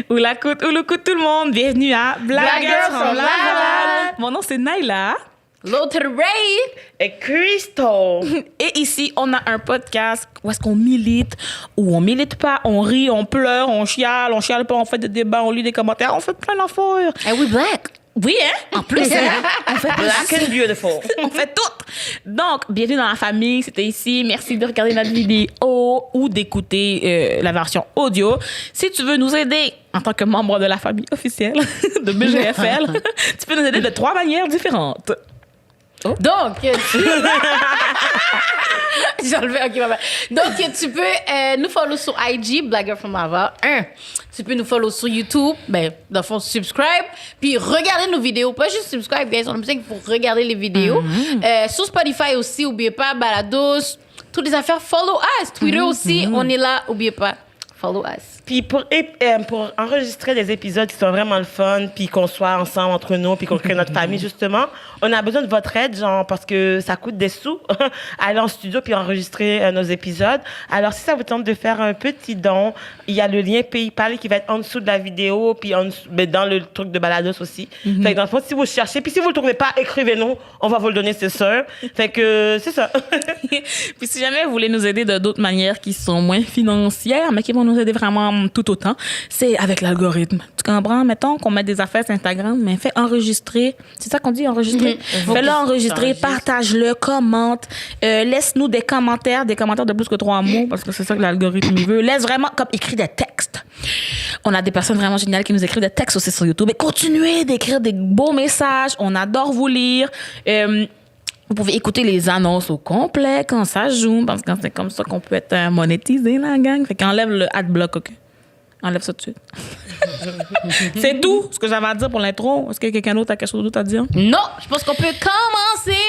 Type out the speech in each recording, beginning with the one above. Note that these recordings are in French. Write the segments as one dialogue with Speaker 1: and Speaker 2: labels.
Speaker 1: Oulakout, ouloukout tout le monde, bienvenue à Black Girls from Laval. Mon nom c'est Naila.
Speaker 2: L'autre Ray.
Speaker 3: Et Crystal.
Speaker 1: Et ici, on a un podcast où est-ce qu'on milite, ou on milite pas, on rit, on pleure, on chiale pas, on fait des débats, on lit des commentaires, on fait plein d'affaires.
Speaker 2: And we black.
Speaker 1: Oui, hein? En plus, hein? On fait
Speaker 3: Black and beautiful.
Speaker 1: on fait tout. Donc, bienvenue dans la famille. C'était ici. Merci de regarder notre vidéo ou d'écouter la version audio. Si tu veux nous aider en tant que membre de la famille officielle de BGFL, tu peux nous aider de 3 manières différentes.
Speaker 2: Oh. Donc, j'ai enlevé, ok, maman. Donc, tu peux nous follow sur IG, Black Girl from Laval. Tu peux nous follow sur YouTube, dans le fond, subscribe, puis regarder nos vidéos. Pas juste subscribe, guys, on a besoin qu'il faut regarder les vidéos. Sur Spotify aussi, n'oubliez pas, Balados, toutes les affaires, follow us. Twitter aussi, on est là, n'oubliez pas, follow us.
Speaker 3: Puis pour enregistrer des épisodes qui sont vraiment le fun, puis qu'on soit ensemble entre nous, puis qu'on crée notre famille, justement, on a besoin de votre aide, genre, parce que ça coûte des sous, aller en studio puis enregistrer nos épisodes. Alors, si ça vous tente de faire un petit don, il y a le lien PayPal qui va être en dessous de la vidéo, puis dans le truc de Balados aussi. Fait que dans le fond, si vous cherchez, puis si vous le trouvez pas, écrivez-nous, on va vous le donner, c'est sûr. Fait que c'est ça.
Speaker 1: Puis si jamais vous voulez nous aider de d'autres manières qui sont moins financières, mais qui vont nous aider vraiment tout autant, c'est avec l'algorithme. Tu comprends? Mettons qu'on met des affaires sur Instagram, mais fais enregistrer. C'est ça qu'on dit, enregistrer? Fais-le enregistrer, partage-le, commente. Laisse-nous des commentaires de plus que 3 mots, parce que c'est ça que l'algorithme veut. Laisse vraiment, comme écris des textes. On a des personnes vraiment géniales qui nous écrivent des textes aussi sur YouTube. Et continuez d'écrire des beaux messages. On adore vous lire. Vous pouvez écouter les annonces au complet quand ça joue, parce que c'est comme ça qu'on peut être monétisé, la gang. Fait qu'enlève le adblock, OK? Enlève ça tout de suite. C'est tout ce que j'avais à dire pour l'intro. Est-ce que quelqu'un d'autre a quelque chose d'autre à dire?
Speaker 2: Non, je pense qu'on peut commencer.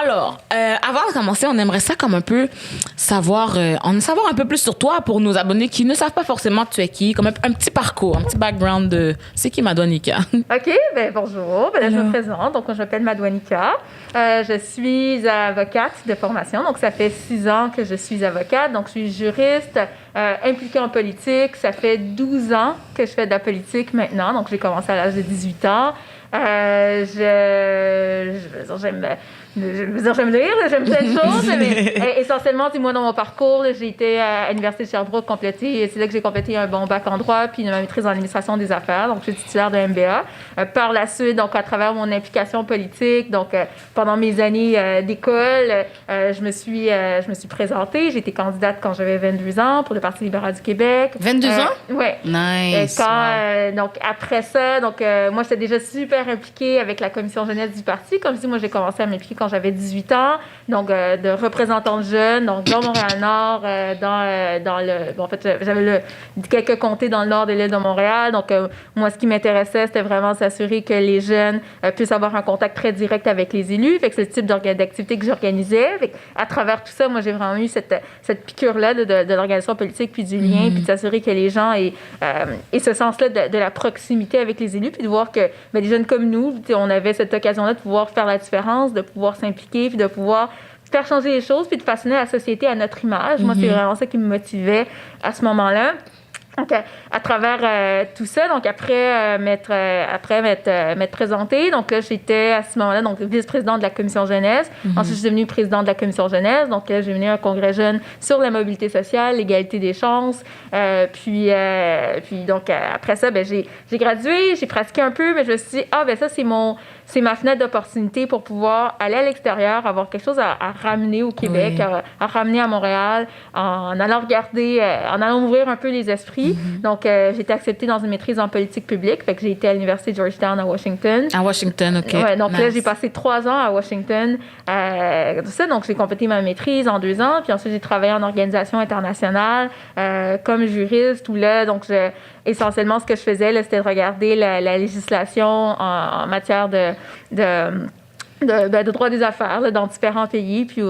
Speaker 1: Alors, avant de commencer, on aimerait ça comme un peu savoir un peu plus sur toi pour nos abonnés qui ne savent pas forcément tu es qui, comme un petit parcours, un petit background de c'est qui Madouanika.
Speaker 4: OK, bonjour. Là, je me présente. Donc, je m'appelle Madouanika. Je suis avocate de formation. Donc, ça fait 6 ans que je suis avocate. Donc, je suis juriste impliquée en politique. Ça fait 12 ans que je fais de la politique maintenant. Donc, j'ai commencé à l'âge de 18 ans. J'aime lire, j'aime plein de choses, mais essentiellement, moi, dans mon parcours, j'ai été à l'Université de Sherbrooke compléter, c'est là que j'ai complété un bon bac en droit, puis ma maîtrise en administration des affaires, donc je suis titulaire de MBA. Par la suite, donc à travers mon implication politique, donc pendant mes années d'école, je me suis présentée, j'ai été candidate quand j'avais 22 ans pour le Parti libéral du Québec.
Speaker 2: 22 ans?
Speaker 4: Oui.
Speaker 2: Nice.
Speaker 4: Donc après ça, moi, j'étais déjà super impliquée avec la commission jeunesse du parti. Comme je dis, moi, j'ai commencé à m'impliquer quand j'avais 18 ans, donc de représentante jeune, donc dans Montréal-Nord, en fait, j'avais quelques comtés dans le nord de l'île de Montréal, donc moi, ce qui m'intéressait, c'était vraiment s'assurer que les jeunes puissent avoir un contact très direct avec les élus, fait que c'est le type d'activité que j'organisais. Fait à travers tout ça, moi, j'ai vraiment eu cette piqûre-là de l'organisation politique, puis du lien, puis de s'assurer que les gens aient ce sens-là de la proximité avec les élus, puis de voir que des jeunes comme nous, on avait cette occasion-là de pouvoir faire la différence, de pouvoir s'impliquer, puis de pouvoir faire changer les choses, puis de façonner la société à notre image. Moi, c'est vraiment ça qui me motivait à ce moment-là. Donc, à travers tout ça, donc après m'être présentée, donc là, j'étais à ce moment-là donc vice-présidente de la commission jeunesse. Ensuite, je suis devenue présidente de la commission jeunesse. Donc là, j'ai mené un congrès jeune sur la mobilité sociale, l'égalité des chances. Puis donc après ça, j'ai gradué, j'ai pratiqué un peu, mais je me suis dit, ça, c'est ma fenêtre d'opportunité pour pouvoir aller à l'extérieur, avoir quelque chose à ramener au Québec, à ramener à Montréal, en allant regarder, en allant ouvrir un peu les esprits. Donc, j'ai été acceptée dans une maîtrise en politique publique. Fait que j'ai été à l'Université de Georgetown à Washington.
Speaker 1: À Washington, OK.
Speaker 4: Ouais, donc
Speaker 1: nice.
Speaker 4: là, j'ai passé 3 ans à Washington. Tout ça, donc j'ai complété ma maîtrise en 2 ans. Puis ensuite, j'ai travaillé en organisation internationale comme juriste. Où là, donc, essentiellement, ce que je faisais, là, c'était de regarder la législation en matière de droit des affaires là, dans différents pays puis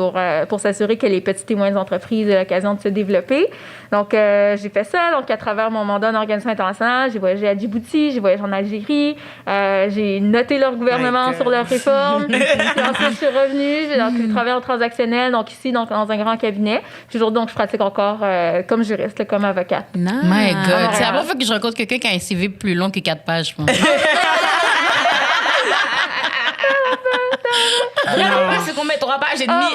Speaker 4: pour s'assurer que les petites et moyennes entreprises aient l'occasion de se développer. Donc, j'ai fait ça. Donc, à travers mon mandat en organisation internationale, j'ai voyagé à Djibouti, j'ai voyagé en Algérie, j'ai noté leur gouvernement sur leurs réformes. Puis ensuite, je suis revenue, j'ai travaillé en transactionnel, donc ici, donc, dans un grand cabinet. Puis aujourd'hui, donc, je pratique encore comme juriste, là, comme avocate.
Speaker 1: Nice.
Speaker 2: My God. C'est la première fois que je rencontre quelqu'un qui a un CV plus long que 4 pages, je pense.
Speaker 1: C'est qu'on met 3 pages et demie.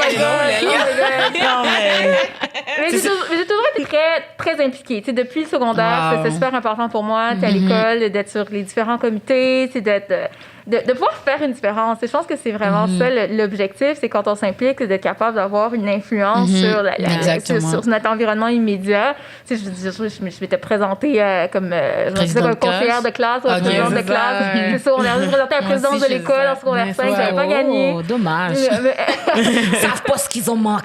Speaker 4: Mais j'ai toujours été très, très impliquée. Tu sais, depuis le secondaire,
Speaker 2: Wow.
Speaker 4: c'était super important pour moi, à l'école, d'être sur les différents comités, de pouvoir faire une différence. Et je pense que c'est vraiment ça l'objectif, c'est quand on s'implique, c'est d'être capable d'avoir une influence sur notre environnement immédiat. Tu sais, je m'étais présentée comme conseillère de classe ou présidente de classe. C'est ça, on est présenté à la présidence de l'école en secondaire 5, j'avais pas gagné.
Speaker 1: Dommage. Ils savent pas ce qu'ils ont manqué.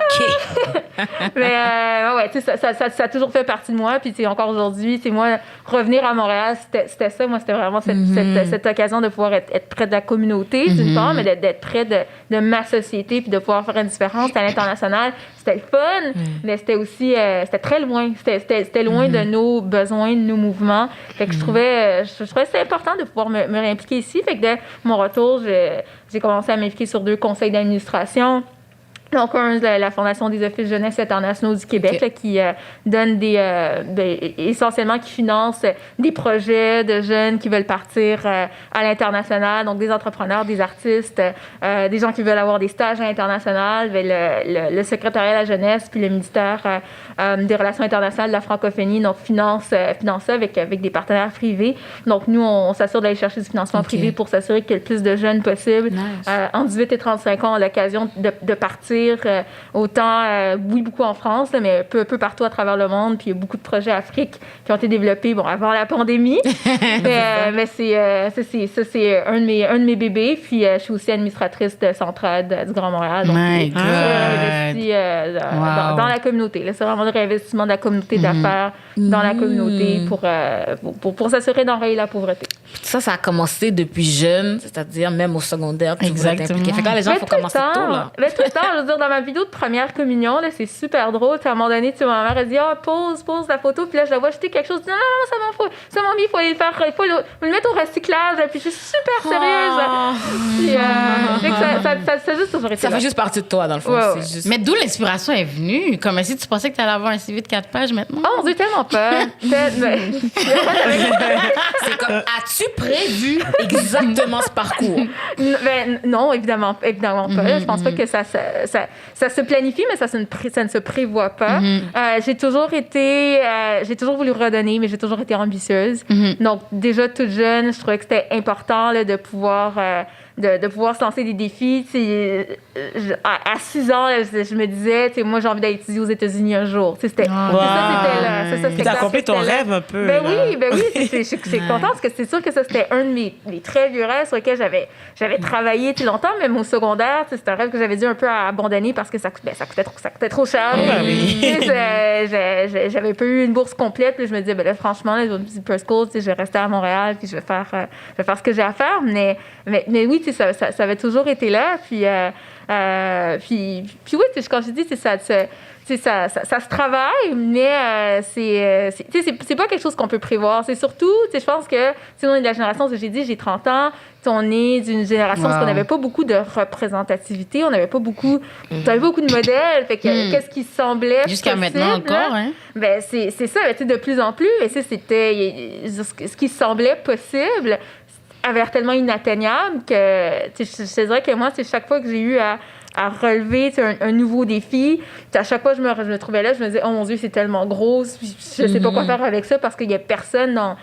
Speaker 4: Mais ouais, tu sais, ça a toujours fait partie de moi. Puis tu sais, encore aujourd'hui, c'est moi revenir à Montréal, c'était ça. Moi, c'était vraiment cette occasion de pouvoir être près de la communauté, d'une part, mais d'être près de ma société, puis de pouvoir faire une différence à l'international. C'était le fun, mais c'était aussi c'était très loin. C'était loin de nos besoins, de nos mouvements. Fait que je trouvais c'est important de pouvoir me réimpliquer ici. Fait que dès mon retour, j'ai commencé à m'impliquer sur 2 conseils d'administration. Donc, la Fondation des Offices Jeunesse internationaux du Québec, là, qui donne essentiellement qui finance des projets de jeunes qui veulent partir à l'international, donc des entrepreneurs, des artistes, des gens qui veulent avoir des stages à l'international. Le secrétariat de la jeunesse puis le ministère des Relations internationales de la francophonie donc finance ça avec des partenaires privés. Donc, nous, on s'assure d'aller chercher du financement privé pour s'assurer qu'il y ait le plus de jeunes possible en 18 et 35 ans ont l'occasion de partir autant, oui, beaucoup en France, là, mais peu partout à travers le monde. Puis il y a beaucoup de projets Afrique qui ont été développés avant la pandémie. mais c'est un de mes bébés. Puis je suis aussi administratrice de Centrade du Grand Montréal. Donc, j'investis dans la communauté. Là, c'est vraiment le réinvestissement de la communauté d'affaires dans la communauté pour s'assurer d'enrayer la pauvreté.
Speaker 1: Ça a commencé depuis jeune, c'est-à-dire même au secondaire.
Speaker 2: Exactement.
Speaker 1: Fait que là, les gens, il faut commencer tôt. Là.
Speaker 4: Mais tout le temps, je veux dire, dans ma vidéo de première communion, là, c'est super drôle. À un moment donné, ma mère a dit pose la photo. Puis là, je la vois jeter quelque chose. Je dis non, ça m'en il faut aller le faire, il faut le mettre au recyclage. Puis je suis super sérieuse. Puis, ça juste toujours été
Speaker 1: Ça
Speaker 4: là.
Speaker 1: fait juste partie de toi, dans le fond.
Speaker 4: Ouais.
Speaker 1: C'est juste...
Speaker 2: Mais d'où l'inspiration est venue? Comme si tu pensais que tu allais avoir un CV de 4 pages maintenant?
Speaker 4: Oh mon Dieu, tellement pas.
Speaker 1: C'est comme, as-tu prévu exactement ce parcours?
Speaker 4: Non, évidemment pas. Je pense pas que ça se planifie, mais ça ne se prévoit pas. J'ai toujours voulu redonner, mais j'ai toujours été ambitieuse. Donc, déjà toute jeune, je trouvais que c'était important là, de pouvoir se lancer des défis. À 6 ans, là, je me disais, moi, j'ai envie d'aller étudier aux États-Unis un jour. C'était là.
Speaker 3: Tu as accompli ton rêve un peu.
Speaker 4: Ben oui, je suis contente parce que c'est sûr que ça, c'était un de mes très vieux rêves sur lesquels j'avais travaillé longtemps, même au secondaire. C'est un rêve que j'avais dû un peu abandonner parce que ça coûtait trop cher. J'avais pas eu une bourse complète. Puis je me disais, là, franchement, là, je vais school, je vais rester à Montréal puis je vais faire ce que j'ai à faire. Mais oui, ça avait toujours été là. Puis oui, quand je dis, ça se travaille, mais c'est pas quelque chose qu'on peut prévoir. C'est surtout, je pense que si on est de la génération, j'ai dit, j'ai 30 ans, on est d'une génération où on n'avait pas beaucoup de représentativité, on n'avait pas beaucoup de modèles. Fait que qu'est-ce qui semblait
Speaker 2: jusqu'à
Speaker 4: possible,
Speaker 2: maintenant encore, hein?
Speaker 4: Ben c'est ça, de plus en plus. Et c'était ce qui semblait possible avait l'air tellement inatteignable que je dirais que moi, c'est chaque fois que j'ai eu à relever un nouveau défi, à chaque fois je me trouvais là, je me disais, oh mon Dieu, c'est tellement gros, je sais pas quoi faire avec ça parce qu'il y a personne dans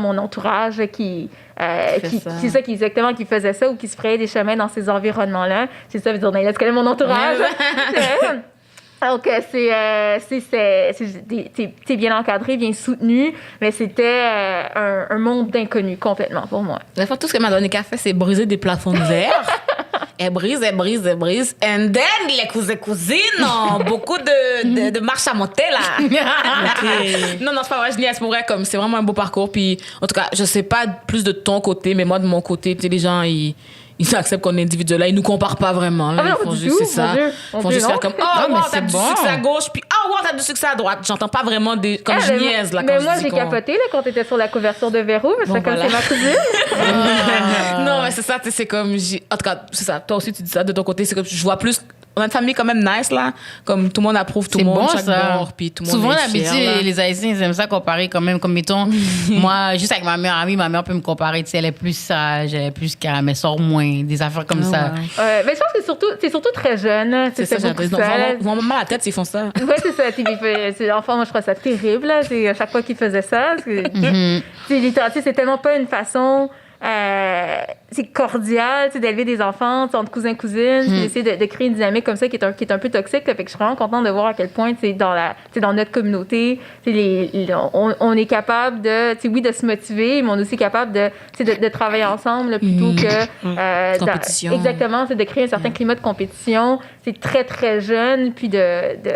Speaker 4: mon entourage qui faisait ça ou qui se frayait des chemins dans ces environnements-là. C'est ça, je veux dire, tu connais mon entourage. Donc, t'es bien encadré, bien soutenu, mais c'était un monde d'inconnu complètement pour moi.
Speaker 1: La fois, tout ce que Madonna a fait, c'est briser des plafonds de verre. Elle brise. And then, les cousines ont beaucoup de marche à monter, là. Non, c'est pas vrai, je niaise pour vrai, comme c'est vraiment un beau parcours. Puis, en tout cas, je sais pas plus de ton côté, mais moi, de mon côté, les gens, ils ils acceptent qu'on est individuel. Ils nous comparent pas vraiment. Là.
Speaker 4: Ah, non,
Speaker 1: Ils font
Speaker 4: du
Speaker 1: juste
Speaker 4: tout,
Speaker 1: c'est ça.
Speaker 4: mon Dieu.
Speaker 1: Ils
Speaker 4: Mon
Speaker 1: font
Speaker 4: Dieu,
Speaker 1: juste
Speaker 4: non.
Speaker 1: faire comme
Speaker 2: mais
Speaker 1: t'as
Speaker 2: c'est
Speaker 1: du
Speaker 2: bon.
Speaker 1: succès à gauche, puis t'as du succès à droite. J'entends pas vraiment des comme je niaise là quand
Speaker 4: Mais
Speaker 1: je
Speaker 4: moi,
Speaker 1: dis
Speaker 4: j'ai
Speaker 1: qu'on-
Speaker 4: capoté là, quand t'étais sur la couverture de Véro. Je fais comme
Speaker 1: voilà.
Speaker 4: c'est ma cousine.
Speaker 1: Non, mais c'est ça, tu sais, c'est comme en tout cas, c'est ça. Toi aussi tu dis ça de ton côté, c'est comme je vois plus on a une famille quand même nice là, comme tout le monde approuve tout
Speaker 2: C'est
Speaker 1: le monde,
Speaker 2: bon,
Speaker 1: chaque
Speaker 2: ça.
Speaker 1: bord, puis tout le monde
Speaker 2: Souvent,
Speaker 1: est fier,
Speaker 2: d'habitude,
Speaker 1: là.
Speaker 2: les Haïtiens, ils aiment ça comparer quand même. Comme, mettons, moi, juste avec ma meilleure amie, ma mère peut me comparer. Tu sais, elle est plus sage, elle est plus calme, elle sort moins, des affaires comme ça.
Speaker 1: Ouais.
Speaker 4: Mais je pense que c'est surtout très jeune.
Speaker 1: C'est ça,
Speaker 4: beaucoup
Speaker 1: j'adore.
Speaker 4: ça.
Speaker 1: Ils vont mal à la tête s'ils font ça.
Speaker 4: Ouais, c'est ça. C'est l'enfant, moi, je trouve ça terrible. Là. C'est à chaque fois qu'il faisait ça. C'est tellement pas une façon c'est cordial d'élever des enfants entre cousins cousines, d'essayer de créer une dynamique comme ça qui est un peu toxique. Là. Fait que je suis vraiment contente de voir à quel point dans notre communauté, on est capable de se motiver, mais on est aussi capable de travailler ensemble là, plutôt que
Speaker 1: compétition.
Speaker 4: Exactement, c'est de créer un certain climat de compétition. C'est très très jeune, puis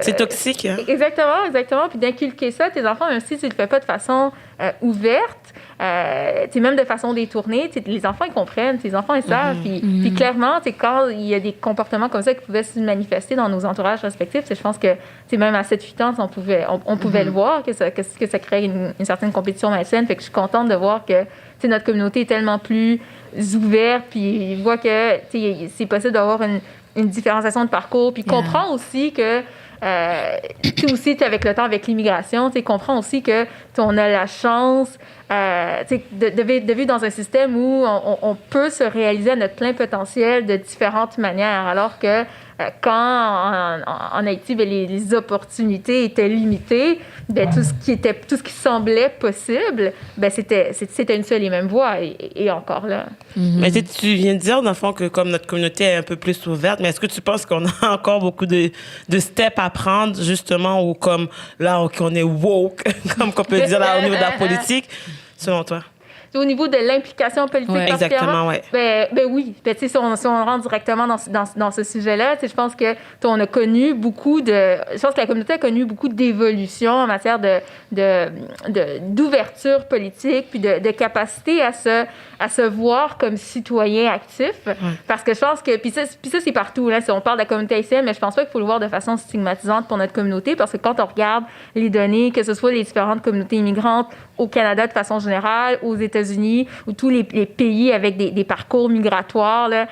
Speaker 3: c'est toxique. Hein?
Speaker 4: Exactement. Puis d'inculquer ça à tes enfants, même si tu le fais pas de façon ouverte, même de façon détournée, les enfants ils comprennent, les enfants ils savent. Puis clairement, quand il y a des comportements comme ça qui pouvaient se manifester dans nos entourages respectifs, je pense que même à 7-8 ans, on pouvait le voir, que ça crée une certaine compétition malsaine. Fait que je suis contente de voir que notre communauté est tellement plus ouverte, puis voit que c'est possible d'avoir une différenciation de parcours, puis comprend aussi que avec le temps, avec l'immigration, comprend aussi que on a la chance de vivre dans un système où on peut se réaliser à notre plein potentiel de différentes manières, alors que quand en Haïti, les opportunités étaient limitées, tout ce qui semblait possible, c'était une seule et même voie, et encore là.
Speaker 3: Mais tu viens de dire, dans le fond, que comme notre communauté est un peu plus ouverte, mais est-ce que tu penses qu'on a encore beaucoup de steps à prendre, justement, ou comme là, qu'on est woke, comme qu'on peut dire là au niveau de la politique, selon toi?
Speaker 4: Au niveau de l'implication politique,
Speaker 3: exactement, ouais.
Speaker 4: Oui. Si on rentre directement dans ce sujet-là, je pense que on a connu beaucoup je pense que la communauté a connu beaucoup d'évolution en matière d'ouverture politique, puis de capacité à se voir comme citoyen actif. Parce que je pense que puis ça c'est partout là. Si on parle de la communauté haïtienne, mais je pense pas qu'il faut le voir de façon stigmatisante pour notre communauté, parce que quand on regarde les données, que ce soit les différentes communautés immigrantes au Canada de façon générale, aux États-Unis, ou tous les pays avec des parcours migratoires là,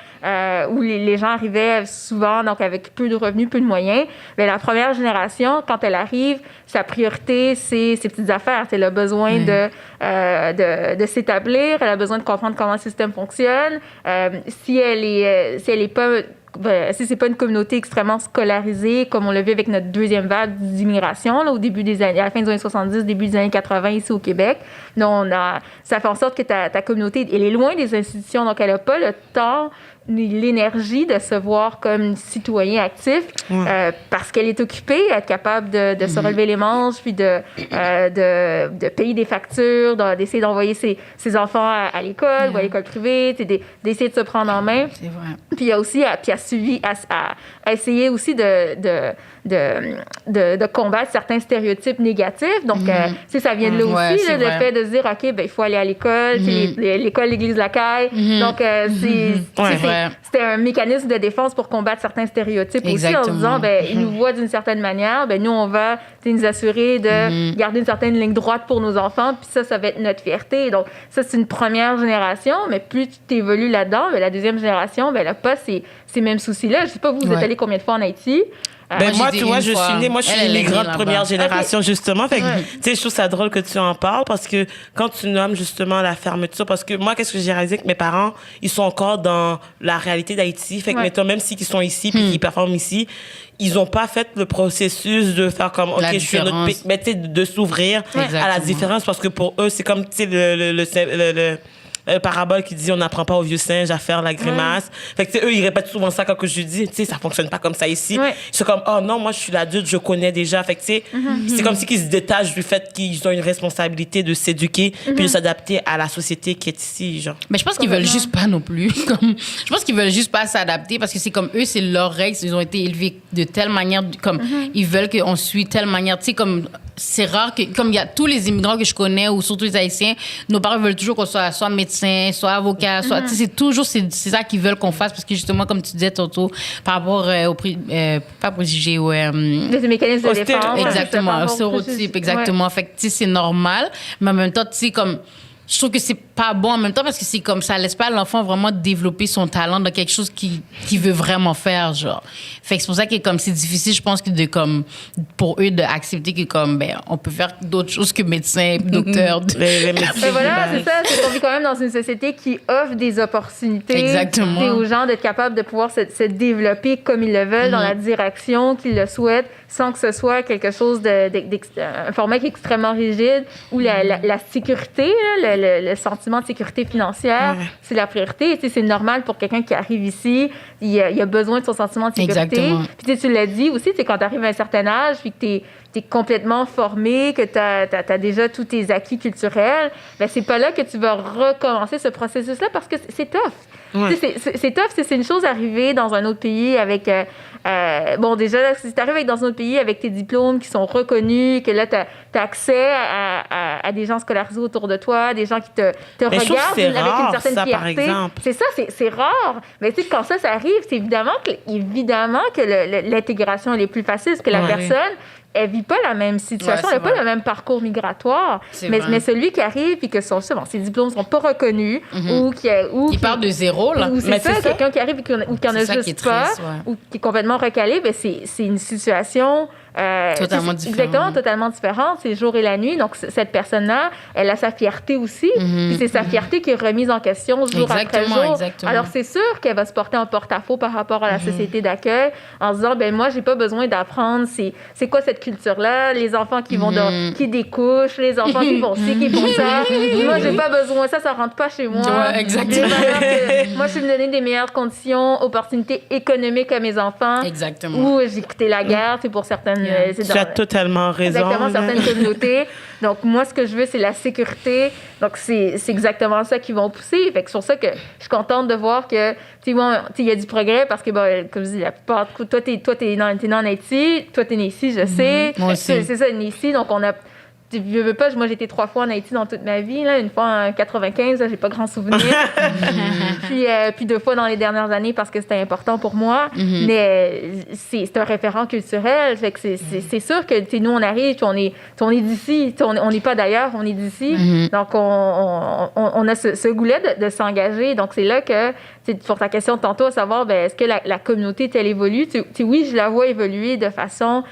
Speaker 4: où les gens arrivaient souvent donc avec peu de revenus, peu de moyens, la première génération, quand elle arrive, sa priorité, c'est ses petites affaires. Elle a besoin de s'établir, elle a besoin de comprendre comment le système fonctionne. Si c'est pas une communauté extrêmement scolarisée, comme on l'a vu avec notre deuxième vague d'immigration, là, à la fin des années 70, début des années 80 ici au Québec. Donc, ça fait en sorte que ta communauté, elle est loin des institutions, donc elle n'a pas le temps ni l'énergie de se voir comme citoyen actif, parce qu'elle est occupée, être capable de se relever les manches, puis de payer des factures, d'essayer d'envoyer ses enfants à l'école ou à l'école privée, d'essayer de se prendre en main.
Speaker 2: C'est vrai.
Speaker 4: Puis il y a aussi à essayer aussi de combattre certains stéréotypes négatifs. Donc, ça vient de là aussi, le fait de se dire, OK, il faut aller à l'école, l'école, l'église, la caille. Donc, c'était un mécanisme de défense pour combattre certains stéréotypes aussi, en se disant, ils nous voient d'une certaine manière, nous, on va nous assurer de garder une certaine ligne droite pour nos enfants, puis ça va être notre fierté. Donc, ça, c'est une première génération, mais plus tu t'évolues là-dedans, la deuxième génération, elle n'a pas ces mêmes soucis-là. Je ne sais pas, vous êtes allé combien de fois en Haïti?
Speaker 3: Moi, tu vois, je suis née, moi, je suis l'immigrante première génération, justement. Fait que, tu sais, je trouve ça drôle que tu en parles, parce que quand tu nommes, justement, la fermeture, parce que moi, qu'est-ce que j'ai réalisé, que mes parents, ils sont encore dans la réalité d'Haïti. Fait que, mettons, même s'ils sont ici, puis qu'ils performent ici, ils n'ont pas fait le processus de faire comme, OK, je suis un autre pays, mais tu sais, de s'ouvrir à la différence, parce que pour eux, c'est comme, tu sais, le parabole qui dit on n'apprend pas aux vieux singes à faire la grimace. Fait que eux ils répètent souvent ça quand je dis tu sais ça fonctionne pas comme ça ici. C'est comme oh non, moi je suis l'adulte, je connais déjà. Fait que tu sais c'est comme si qu'ils se détachent du fait qu'ils ont une responsabilité de s'éduquer puis de s'adapter à la société qui est ici, genre.
Speaker 2: Mais je pense qu'ils veulent juste pas non plus. Je pense qu'ils veulent juste pas s'adapter, parce que c'est comme eux, c'est leurs règles, ils ont été élevés de telle manière, comme ils veulent qu'on suit telle manière, tu sais, comme c'est rare que, comme il y a tous les immigrants que je connais, ou surtout les Haïtiens, nos parents veulent toujours qu'on soit médecin, soit avocat, soit. Tu sais, c'est toujours c'est ça qu'ils veulent qu'on fasse, parce que justement, comme tu disais tantôt, par rapport pas préjugés,
Speaker 4: Les mécanismes de défense.
Speaker 2: Exactement, stéréotype, exactement.
Speaker 4: Ouais.
Speaker 2: Fait que, tu sais, c'est normal, mais en même temps, tu sais, comme. Je trouve que c'est pas bon en même temps parce que c'est comme ça laisse pas l'enfant vraiment développer son talent dans quelque chose qu'il veut vraiment faire, genre. Fait que c'est pour ça que comme c'est difficile, je pense, que de comme pour eux d'accepter que comme ben on peut faire d'autres choses que médecin, docteur.
Speaker 3: Les médecins.
Speaker 4: Et voilà, c'est ça. C'est qu'on vit quand même dans une société qui offre des opportunités
Speaker 2: Exactement.
Speaker 4: aux gens d'être capables de pouvoir se développer comme ils le veulent, dans la direction qu'ils le souhaitent, sans que ce soit quelque chose un format qui est extrêmement rigide, où la sécurité, là, le sentiment de sécurité financière, c'est la priorité. Tu sais, c'est normal pour quelqu'un qui arrive ici, il a besoin de son sentiment de sécurité.
Speaker 2: Exactement.
Speaker 4: Puis tu l'as dit aussi, c'est quand tu arrives à un certain âge, puis que tu es complètement formé, que tu as déjà tous tes acquis culturels, ben c'est pas là que tu vas recommencer ce processus-là parce que c'est tough.
Speaker 3: Ouais.
Speaker 4: C'est tough, c'est une chose d'arriver dans un autre pays avec... bon, déjà, là, si tu arrives dans un autre pays avec tes diplômes qui sont reconnus, que là, tu as accès à des gens scolarisés autour de toi, des gens qui te regardent avec une certaine
Speaker 3: ça,
Speaker 4: fierté.
Speaker 3: par exemple.
Speaker 4: C'est ça, c'est rare. Mais tu sais, quand ça arrive, c'est évidemment que l'intégration, elle est plus facile parce que la personne... Elle vit pas la même situation, elle n'a pas le même parcours migratoire. Mais celui qui arrive et que ses diplômes sont pas reconnus ou
Speaker 2: il part de zéro, là.
Speaker 4: Ou c'est ça, quelqu'un qui arrive ou qui en a juste pas, ou qui est complètement recalé, ben c'est une situation...
Speaker 2: totalement différente.
Speaker 4: Exactement, totalement différente. C'est le jour et la nuit. Donc, cette personne-là, elle a sa fierté aussi. Puis c'est sa fierté qui est remise en question jour après jour.
Speaker 2: Exactement.
Speaker 4: Alors, c'est sûr qu'elle va se porter en porte-à-faux par rapport à la société d'accueil en se disant, ben moi, j'ai pas besoin d'apprendre c'est quoi cette culture-là, les enfants qui vont qui découchent, les enfants qui font ci, qui font ça. Moi, j'ai pas besoin. Ça rentre pas chez moi.
Speaker 2: Ouais, exactement.
Speaker 4: Moi, je vais me donner des meilleures conditions, opportunités économiques à mes enfants.
Speaker 2: Exactement.
Speaker 4: Ou j'ai quitté la guerre, c'est pour certaines...
Speaker 3: Tu as totalement raison.
Speaker 4: Exactement, certaines communautés. Donc, moi, ce que je veux, c'est la sécurité. Donc, c'est exactement ça qu'ils vont pousser. Fait que c'est pour ça que je suis contente de voir que, tu sais, il y a du progrès parce que, bon, comme je dis, la plupart, toi, t'es né en Haïti, toi, t'es né ici, je sais.
Speaker 2: Moi aussi.
Speaker 4: C'est ça, né ici. Donc, on a... Je veux pas, moi j'ai été 3 fois en Haïti dans toute ma vie, là, une fois en 95, là, j'ai pas grand souvenir. puis 2 fois dans les dernières années parce que c'était important pour moi. Mais c'est un référent culturel, fait que c'est sûr que nous on arrive, puis on est d'ici, on n'est pas d'ailleurs, on est d'ici. Donc on a ce goût-là de s'engager. Donc c'est là que pour ta question de tantôt, à savoir, ben, est-ce que la communauté, elle évolue? Oui, je la vois évoluer de façon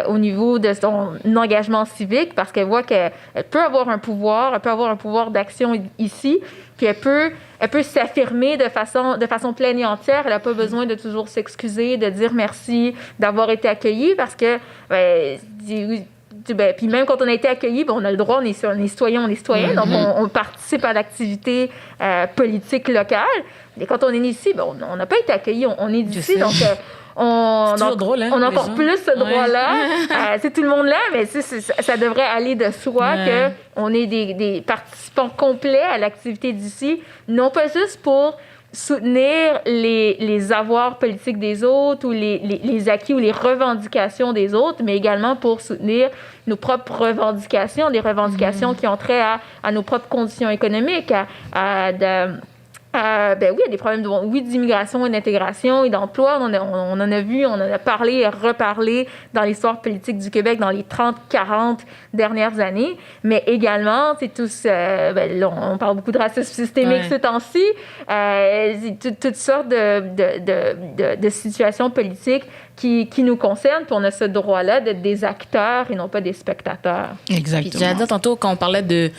Speaker 4: au niveau de son engagement civique parce qu'elle voit qu'elle peut avoir un pouvoir, elle peut avoir un pouvoir d'action ici, puis elle peut s'affirmer de façon pleine et entière. Elle n'a pas besoin de toujours s'excuser, de dire merci, d'avoir été accueillie parce que... puis même quand on a été accueillis, on a le droit, on est citoyen, donc on participe à l'activité politique locale. Et quand on est ici, on n'a pas été accueillis, on est d'ici, donc on a encore plus ce droit-là. C'est tout le monde là, mais ça devrait aller de soi qu'on est des participants complets à l'activité d'ici, non pas juste pour soutenir les avoirs politiques des autres ou les acquis ou les revendications des autres, mais également pour soutenir nos propres revendications, des revendications qui ont trait à nos propres conditions économiques, il y a des problèmes d'immigration et d'intégration et d'emploi. On en a vu, on en a parlé et reparlé dans l'histoire politique du Québec dans les 30-40 dernières années. Mais également, c'est tous... là, on parle beaucoup de racisme systémique ce temps-ci. Toutes sortes de situations politiques qui nous concernent. Puis on a ce droit-là d'être des acteurs et non pas des spectateurs.
Speaker 2: Exactement.
Speaker 1: Puis, j'allais dire tantôt, quand on parlait de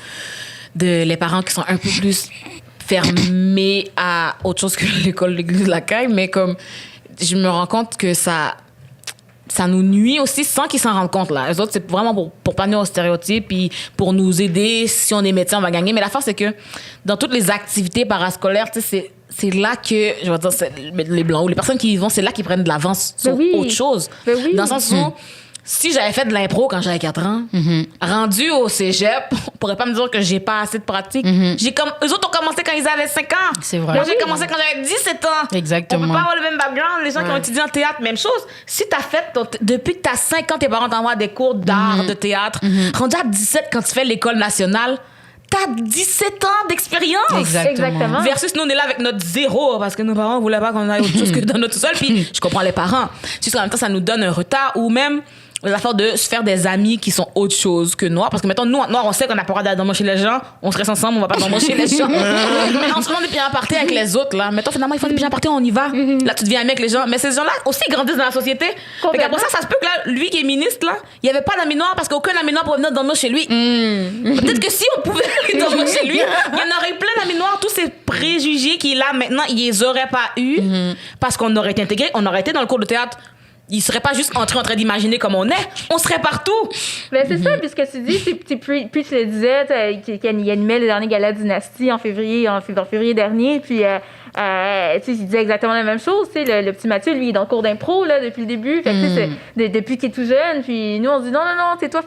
Speaker 1: les parents qui sont un peu plus fermés à autre chose que l'école, l'église, la caille, mais comme je me rends compte que ça nous nuit aussi sans qu'ils s'en rendent compte, là. Eux autres, c'est vraiment pour pas nous aux stéréotypes puis pour nous aider. Si on est médecin, on va gagner. Mais l'affaire, c'est que dans toutes les activités parascolaires, tu sais, c'est là que, je vais dire, les Blancs ou les personnes qui y vont, c'est là qu'ils prennent de l'avance sur autre chose.
Speaker 4: Ben oui.
Speaker 1: Dans le sens où si j'avais fait de l'impro quand j'avais 4 ans, rendu au cégep, on pourrait pas me dire que j'ai pas assez de pratique. Eux autres ont commencé quand ils avaient 5 ans.
Speaker 2: C'est vrai.
Speaker 1: Moi, j'ai commencé quand j'avais 17 ans.
Speaker 2: Exactement.
Speaker 1: On peut pas avoir le même background. Les gens qui ont étudié en théâtre, même chose. Si t'as fait, depuis que t'as 5 ans, tes parents t'envoient des cours d'art, de théâtre. Rendu à 17 quand tu fais l'école nationale, t'as 17 ans d'expérience.
Speaker 4: Exactement.
Speaker 1: Versus nous, on est là avec notre 0 parce que nos parents voulaient pas qu'on aille autre chose que dans notre sol. Puis je comprends les parents. Juste en même temps, ça nous donne un retard ou même les affaires de se faire des amis qui sont autre chose que noirs. Parce que mettons, nous, noirs, on sait qu'on n'a pas le droit d'aller dormir chez les gens. On se reste ensemble, on va pas dormir chez les gens. Mais on se prend des pieds à party avec les autres, là. Mettons, finalement, ils font des pieds à party, on y va. Là, tu deviens ami avec les gens. Mais ces gens-là aussi grandissent dans la société. Fait qu'après ça se peut que là, lui qui est ministre, là, il n'y avait pas d'amis noirs parce qu'aucun ami noir pouvait venir dormir chez lui. Peut-être que si on pouvait aller dormir chez lui, il y en aurait eu plein d'amis noirs. Tous ces préjugés qu'il a maintenant, ils les auraient pas eu parce qu'on aurait été intégrés, on aurait été dans le cours de théâtre. Il serait pas juste en train d'imaginer comme on est. On serait partout.
Speaker 4: Ben, c'est ça, puisque tu dis, puis tu le disais, qu'il animait le dernier gala Dynastie en février dernier, puis il disait exactement la même chose. Le petit Mathieu, lui, il est dans le cours d'impro là, depuis le début. Fait que, depuis qu'il est tout jeune, puis nous, on se dit non,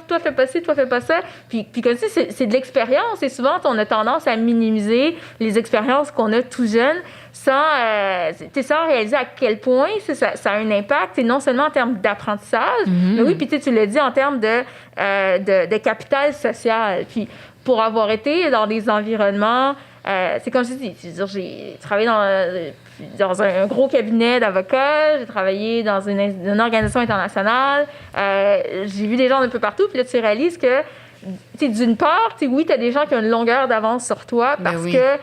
Speaker 4: toi fais pas ci, toi fais pas ça. Puis comme si c'est de l'expérience, et souvent, on a tendance à minimiser les expériences qu'on a tout jeune sans réaliser à quel point ça a un impact, non seulement en termes d'apprentissage, mais oui, puis tu l'as dit, en termes de capital social. Puis pour avoir été dans des environnements, c'est comme je dis, j'ai travaillé dans un gros cabinet d'avocats, j'ai travaillé dans une organisation internationale, j'ai vu des gens d'un peu partout, puis là, tu réalises que, d'une part, oui, tu as des gens qui ont une longueur d'avance sur toi parce que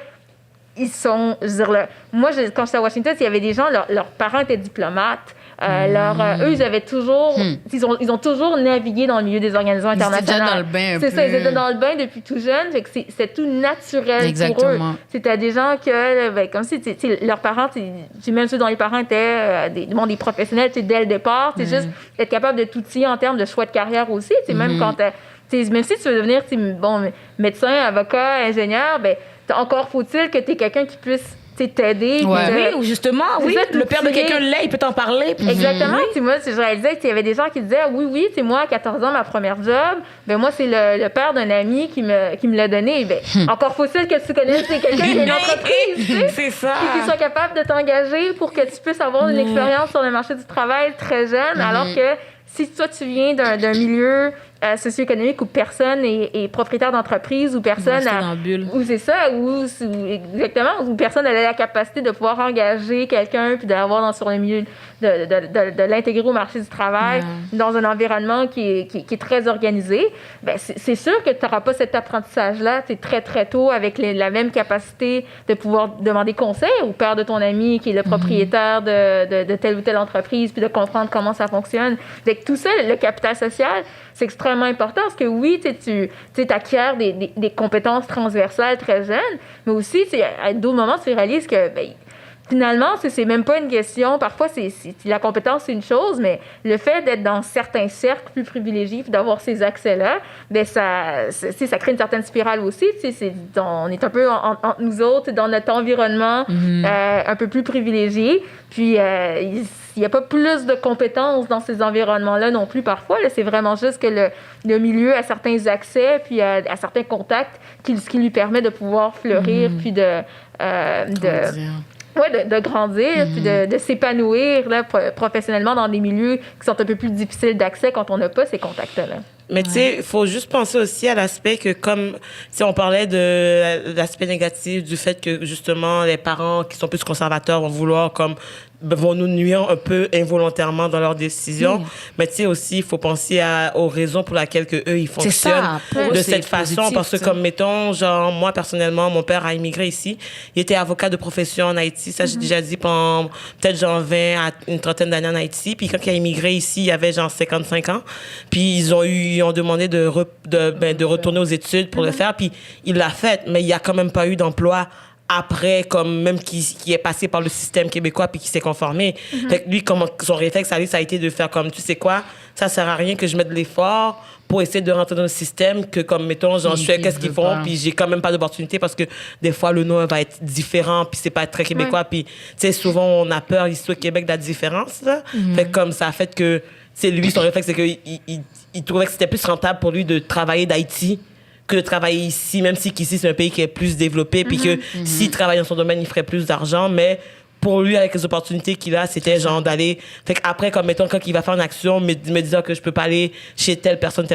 Speaker 4: ils sont, moi, quand j'étais à Washington, il y avait des gens, leurs parents étaient diplomates. Eux, ils avaient toujours, ils ont toujours navigué dans le milieu des organisations internationales.
Speaker 2: Ils étaient dans le bain.
Speaker 4: C'est ça, ils étaient dans le bain depuis tout jeune. Fait que c'est tout naturel pour eux. C'était des gens que, comme si, leurs parents, même ceux dont les parents étaient des professionnels, dès le départ, c'est juste être capable de t'outiller en termes de choix de carrière aussi. Même quand même si tu veux devenir médecin, avocat, ingénieur, encore faut-il que tu aies quelqu'un qui puisse t'aider.
Speaker 1: Oui, ou justement, le père de quelqu'un l'est, il peut t'en parler.
Speaker 4: Exactement. Moi, je réalisais qu'il y avait des gens qui disaient oui, moi, à 14 ans, ma première job, moi, c'est le père d'un ami qui me l'a donné. Encore faut-il que tu connaisses quelqu'un qui a une entreprise,
Speaker 1: c'est ça.
Speaker 4: Et qui soit capable de t'engager pour que tu puisses avoir une expérience sur le marché du travail très jeune, alors que si toi, tu viens d'un milieu socio-économique où personne est propriétaire d'entreprise, où personne où c'est ça, exactement, où personne n'a la capacité de pouvoir engager quelqu'un puis d'avoir sur le milieu de l'intégrer au marché du travail dans un environnement qui est très organisé, c'est sûr que tu n'auras pas cet apprentissage-là très, très tôt avec la même capacité de pouvoir demander conseil au père de ton ami qui est le propriétaire de telle ou telle entreprise puis de comprendre comment ça fonctionne. Fait que tout ça, le capital social, c'est extrêmement important parce que oui, tu acquiers des compétences transversales très jeunes, mais aussi, à d'autres moments, tu réalises que finalement, c'est même pas une question. Parfois, la compétence, c'est une chose, mais le fait d'être dans certains cercles plus privilégiés et d'avoir ces accès-là, ça crée une certaine spirale aussi. On est un peu entre nous autres, dans notre environnement un peu plus privilégié. Puis, il n'y a pas plus de compétences dans ces environnements-là non plus parfois. Là, c'est vraiment juste que le milieu a certains accès puis à certains contacts qui lui permet de pouvoir fleurir puis de grandir, puis de s'épanouir là, professionnellement dans des milieux qui sont un peu plus difficiles d'accès quand on n'a pas ces contacts-là.
Speaker 3: Mais tu sais, il faut juste penser aussi à l'aspect que comme, si on parlait de l'aspect négatif du fait que justement les parents qui sont plus conservateurs vont nous nuire un peu involontairement dans leurs décisions. Mais tu sais aussi, il faut penser aux raisons pour lesquelles eux ils fonctionnent de cette façon. Parce que comme mettons, genre moi personnellement, mon père a immigré ici. Il était avocat de profession en Haïti. Ça, j'ai déjà dit pendant peut-être genre 20 à une trentaine d'années en Haïti. Puis quand il a immigré ici, il avait genre 55 ans. Puis ils ont demandé de retourner aux études pour le faire. Puis il l'a fait, mais il n'y a quand même pas eu d'emploi après, comme même qui est passé par le système québécois puis qui s'est conformé. Fait que lui, son réflexe à lui, ça a été de faire comme, tu sais quoi, ça sert à rien que je mette de l'effort pour essayer de rentrer dans le système que, comme, mettons, genre, je fais qu'est-ce qu'ils font puis j'ai quand même pas d'opportunité parce que des fois, le nom va être différent puis c'est pas très québécois puis, tu sais, souvent, on a peur ici au Québec de la différence, là. Fait que comme ça a fait que c'est lui, son réflexe, c'est qu'il trouvait que c'était plus rentable pour lui de travailler d'Haïti que de travailler ici, même si qu'ici, c'est un pays qui est plus développé, puis que s'il travaille dans son domaine, il ferait plus d'argent, mais pour lui, avec les opportunités qu'il a, c'était genre d'aller... Fait qu'après, comme mettons, quand il va faire une action, me disant que je peux pas aller chez telle personne,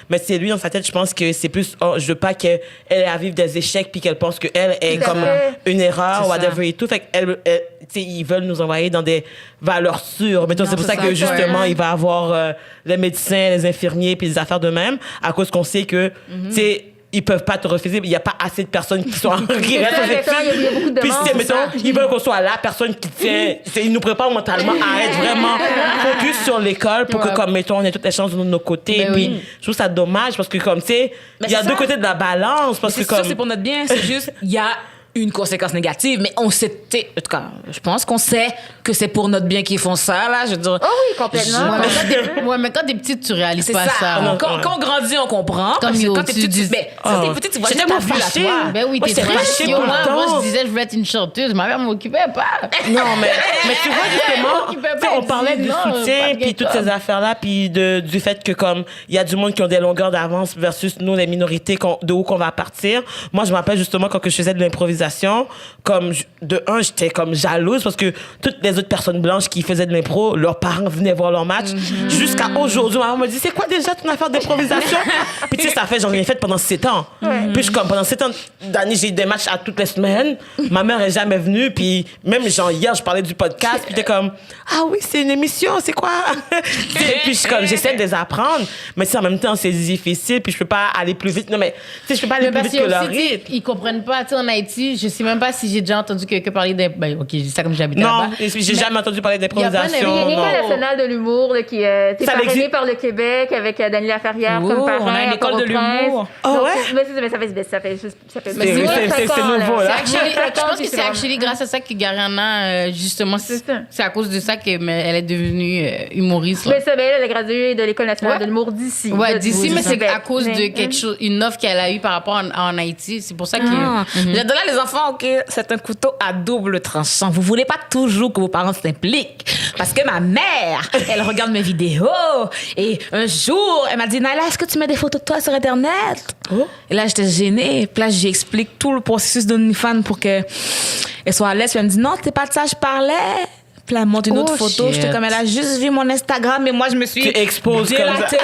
Speaker 3: mais c'est lui, dans sa tête, je pense que c'est plus, je veux pas qu'elle ait à vivre des échecs puis qu'elle pense qu'elle est comme une erreur, ou whatever et tout. Fait qu'elle, tu sais, ils veulent nous envoyer dans des valeurs sûres. Mettons, c'est pour ça que, justement, il va avoir les médecins, les infirmiers puis les affaires de même, à cause qu'on sait que, tu sais, ils peuvent pas te refuser, il y a pas assez de personnes qui sont qui restent aux études.
Speaker 4: Il y a beaucoup de
Speaker 3: Puis
Speaker 4: demandes.
Speaker 3: mettons, ils veulent qu'on soit la personne qui fait, ils nous préparent mentalement à être vraiment focus sur l'école pour que, comme, mettons, on ait toutes les chances de nos côtés.
Speaker 2: Ben
Speaker 3: Puis
Speaker 2: oui.
Speaker 3: je trouve ça dommage parce que, comme, tu sais, il y a
Speaker 5: c'est
Speaker 3: deux
Speaker 5: ça.
Speaker 3: côtés de la balance parce que,
Speaker 5: C'est sûr,
Speaker 3: comme,
Speaker 5: c'est pour notre bien. C'est juste, il y a une conséquence négative, mais on sait, tu sais, en tout cas, je pense qu'on sait que c'est pour notre bien qu'ils font ça, là. Je veux dire,
Speaker 4: Oh oui, complètement.
Speaker 2: Mais quand t'es petite, tu réalises
Speaker 5: c'est
Speaker 2: pas
Speaker 5: ça.
Speaker 2: ça.
Speaker 5: Quand on grandit, on comprend.
Speaker 2: Comme
Speaker 5: Parce que
Speaker 2: yo,
Speaker 5: quand t'es
Speaker 2: tu
Speaker 5: petite,
Speaker 2: dis-
Speaker 5: mais ça, t'es petite, tu vois
Speaker 3: J'étais
Speaker 5: juste ta
Speaker 3: tellement
Speaker 5: vue à
Speaker 3: fâchée.
Speaker 5: toi.
Speaker 2: Ben oui,
Speaker 3: Moi,
Speaker 2: t'es
Speaker 3: j'étais
Speaker 2: très
Speaker 3: fâchée
Speaker 2: chiant.
Speaker 3: tout le
Speaker 2: Moi,
Speaker 3: temps.
Speaker 2: je disais, je voulais être une chanteuse. Ma mère m'occupait pas.
Speaker 3: non, mais tu vois, justement,
Speaker 2: Qui peut
Speaker 3: tu sais,
Speaker 2: pas
Speaker 3: on parlait
Speaker 2: dire
Speaker 3: du
Speaker 2: non, pas
Speaker 3: soutien,
Speaker 2: de
Speaker 3: puis toutes
Speaker 2: guet-up.
Speaker 3: ces affaires-là, puis du fait que, comme, il y a du monde qui ont des longueurs d'avance versus nous, les minorités, de où qu'on va partir. Moi, je me rappelle justement quand que je faisais de l'improvisation, comme, de un, j'étais comme jalouse parce que toutes les autres personnes blanches qui faisaient de l'impro, leurs parents venaient voir leur match. Jusqu'à aujourd'hui, ma maman me dit, c'est quoi déjà ton affaire d'improvisation? Puis tu sais, ça fait, j'en ai fait pendant 7 ans. Puis je suis comme, pendant 7 ans d'années, j'ai eu des matchs à toutes les semaines. Ma mère est jamais venue. Puis même, genre, hier, je parlais du podcast. Puis t'es comme, ah oui, c'est une émission, c'est quoi? Puis je suis comme, j'essaie de les apprendre. Mais tu sais, en même temps, c'est difficile. Puis je peux pas aller plus vite. Non, mais tu sais, je peux pas aller plus
Speaker 2: Parce
Speaker 3: vite que
Speaker 2: que
Speaker 3: leur
Speaker 2: aussi, tu sais,
Speaker 3: rythme.
Speaker 2: ils comprennent pas. Tu sais, en Haïti, je sais même pas si j'ai déjà entendu quelqu'un parler d'un. Ben, ok, je dis ça comme j'habite
Speaker 3: Non,
Speaker 2: là-bas.
Speaker 3: j'ai jamais entendu parler
Speaker 2: y a pas de-
Speaker 3: d'improvisation.
Speaker 2: il y a
Speaker 3: non.
Speaker 4: L'École nationale de l'humour là, qui est
Speaker 3: Ça
Speaker 4: parrainée
Speaker 3: existe?
Speaker 4: par le Québec avec Daniela Laferrière
Speaker 5: Oh,
Speaker 4: comme parrain.
Speaker 5: on a une
Speaker 4: à
Speaker 5: école de
Speaker 4: Port-au-Prince.
Speaker 5: l'humour.
Speaker 3: Ah
Speaker 4: Donc,
Speaker 3: ouais?
Speaker 4: mais ça fait
Speaker 2: Mais
Speaker 3: c'est- c'est
Speaker 4: 5 ans,
Speaker 3: nouveau, là.
Speaker 2: C'est actually- je pense que
Speaker 4: Puis
Speaker 2: c'est actually grâce à ça que Gariana, justement,
Speaker 4: C'est ça.
Speaker 2: c'est à cause de ça qu'elle est devenue humoriste. là.
Speaker 4: Mais ça, elle a gradué de l'École nationale
Speaker 2: Ouais.
Speaker 4: de l'humour d'ici.
Speaker 2: Ouais,
Speaker 4: de-
Speaker 2: d'ici,
Speaker 4: du
Speaker 2: mais c'est
Speaker 4: Québec.
Speaker 2: à cause de
Speaker 4: Mais-
Speaker 2: quelque chose, une offre qu'elle a eue par rapport en Haïti. C'est pour ça que.
Speaker 5: Ah. Là, les enfants, OK, c'est un couteau à double tranchant. Vous voulez pas toujours que vos parents s'impliquent. Parce que ma mère, elle regarde mes vidéos. Et un jour, elle m'a dit, Naila, est-ce que tu mets des photos de toi sur Internet? Et là, j'étais gênée. Puis là, j'explique tout le processus d'OnlyFans pour qu'elle soit à l'aise. Puis elle me dit, non, c'est pas de ça, je parlais. Puis là, elle monte une autre
Speaker 2: Oh,
Speaker 5: photo.
Speaker 2: shit.
Speaker 5: J'étais comme, elle a juste vu mon Instagram. Et moi, je me suis
Speaker 3: Tu exposes comme ça.
Speaker 5: délatée.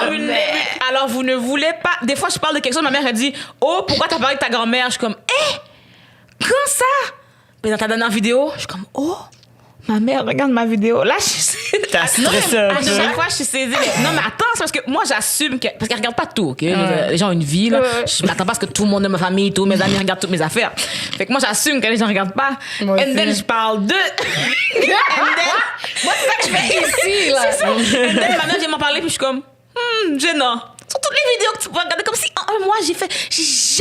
Speaker 5: Comme une- Alors, vous ne voulez pas... Des fois, je parle de quelque chose, ma mère, elle dit, oh, pourquoi t'as parlé de ta grand-mère? Je suis comme, quand ça? Puis dans ta dernière vidéo, je suis comme, oh, ma mère regarde ma vidéo. Là,
Speaker 3: T'as stressé un
Speaker 5: à
Speaker 3: peu.
Speaker 5: chaque fois, je suis saisie. Mais non, mais attends, c'est parce que moi, j'assume que. Parce qu'elle regarde pas tout, OK? Les gens ont une vie, là. Je m'attends pas à ce que tout le monde de ma famille, tous mes amis regardent toutes mes affaires. Fait que moi, j'assume que les gens regardent pas.
Speaker 2: Moi
Speaker 5: And then,
Speaker 2: aussi.
Speaker 5: je parle d'eux. And then, moi, c'est ça que je fais ici, là. C'est ça. And then, ma mère vient m'en parler, puis je suis comme, gênant. Sur toutes les vidéos que tu peux regarder, comme si en un mois, j'ai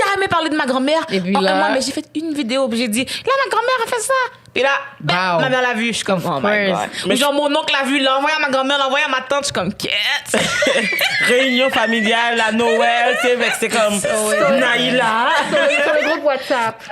Speaker 5: jamais parlé de ma grand-mère.
Speaker 2: Et puis
Speaker 5: en
Speaker 2: là-
Speaker 5: un mois, mais j'ai fait une vidéo, puis j'ai dit, là, ma grand-mère a fait ça. Puis là,
Speaker 2: Wow.
Speaker 5: ma mère l'a vu, je suis comme, oh my God.
Speaker 2: course.
Speaker 5: Mais genre, mon oncle l'a vu, l'a envoyé à ma grand-mère, l'a envoyé à ma tante, je suis comme, quête.
Speaker 3: Réunion familiale à Noël, tu sais, fait que c'est comme Naïla.
Speaker 4: Sur le groupe WhatsApp.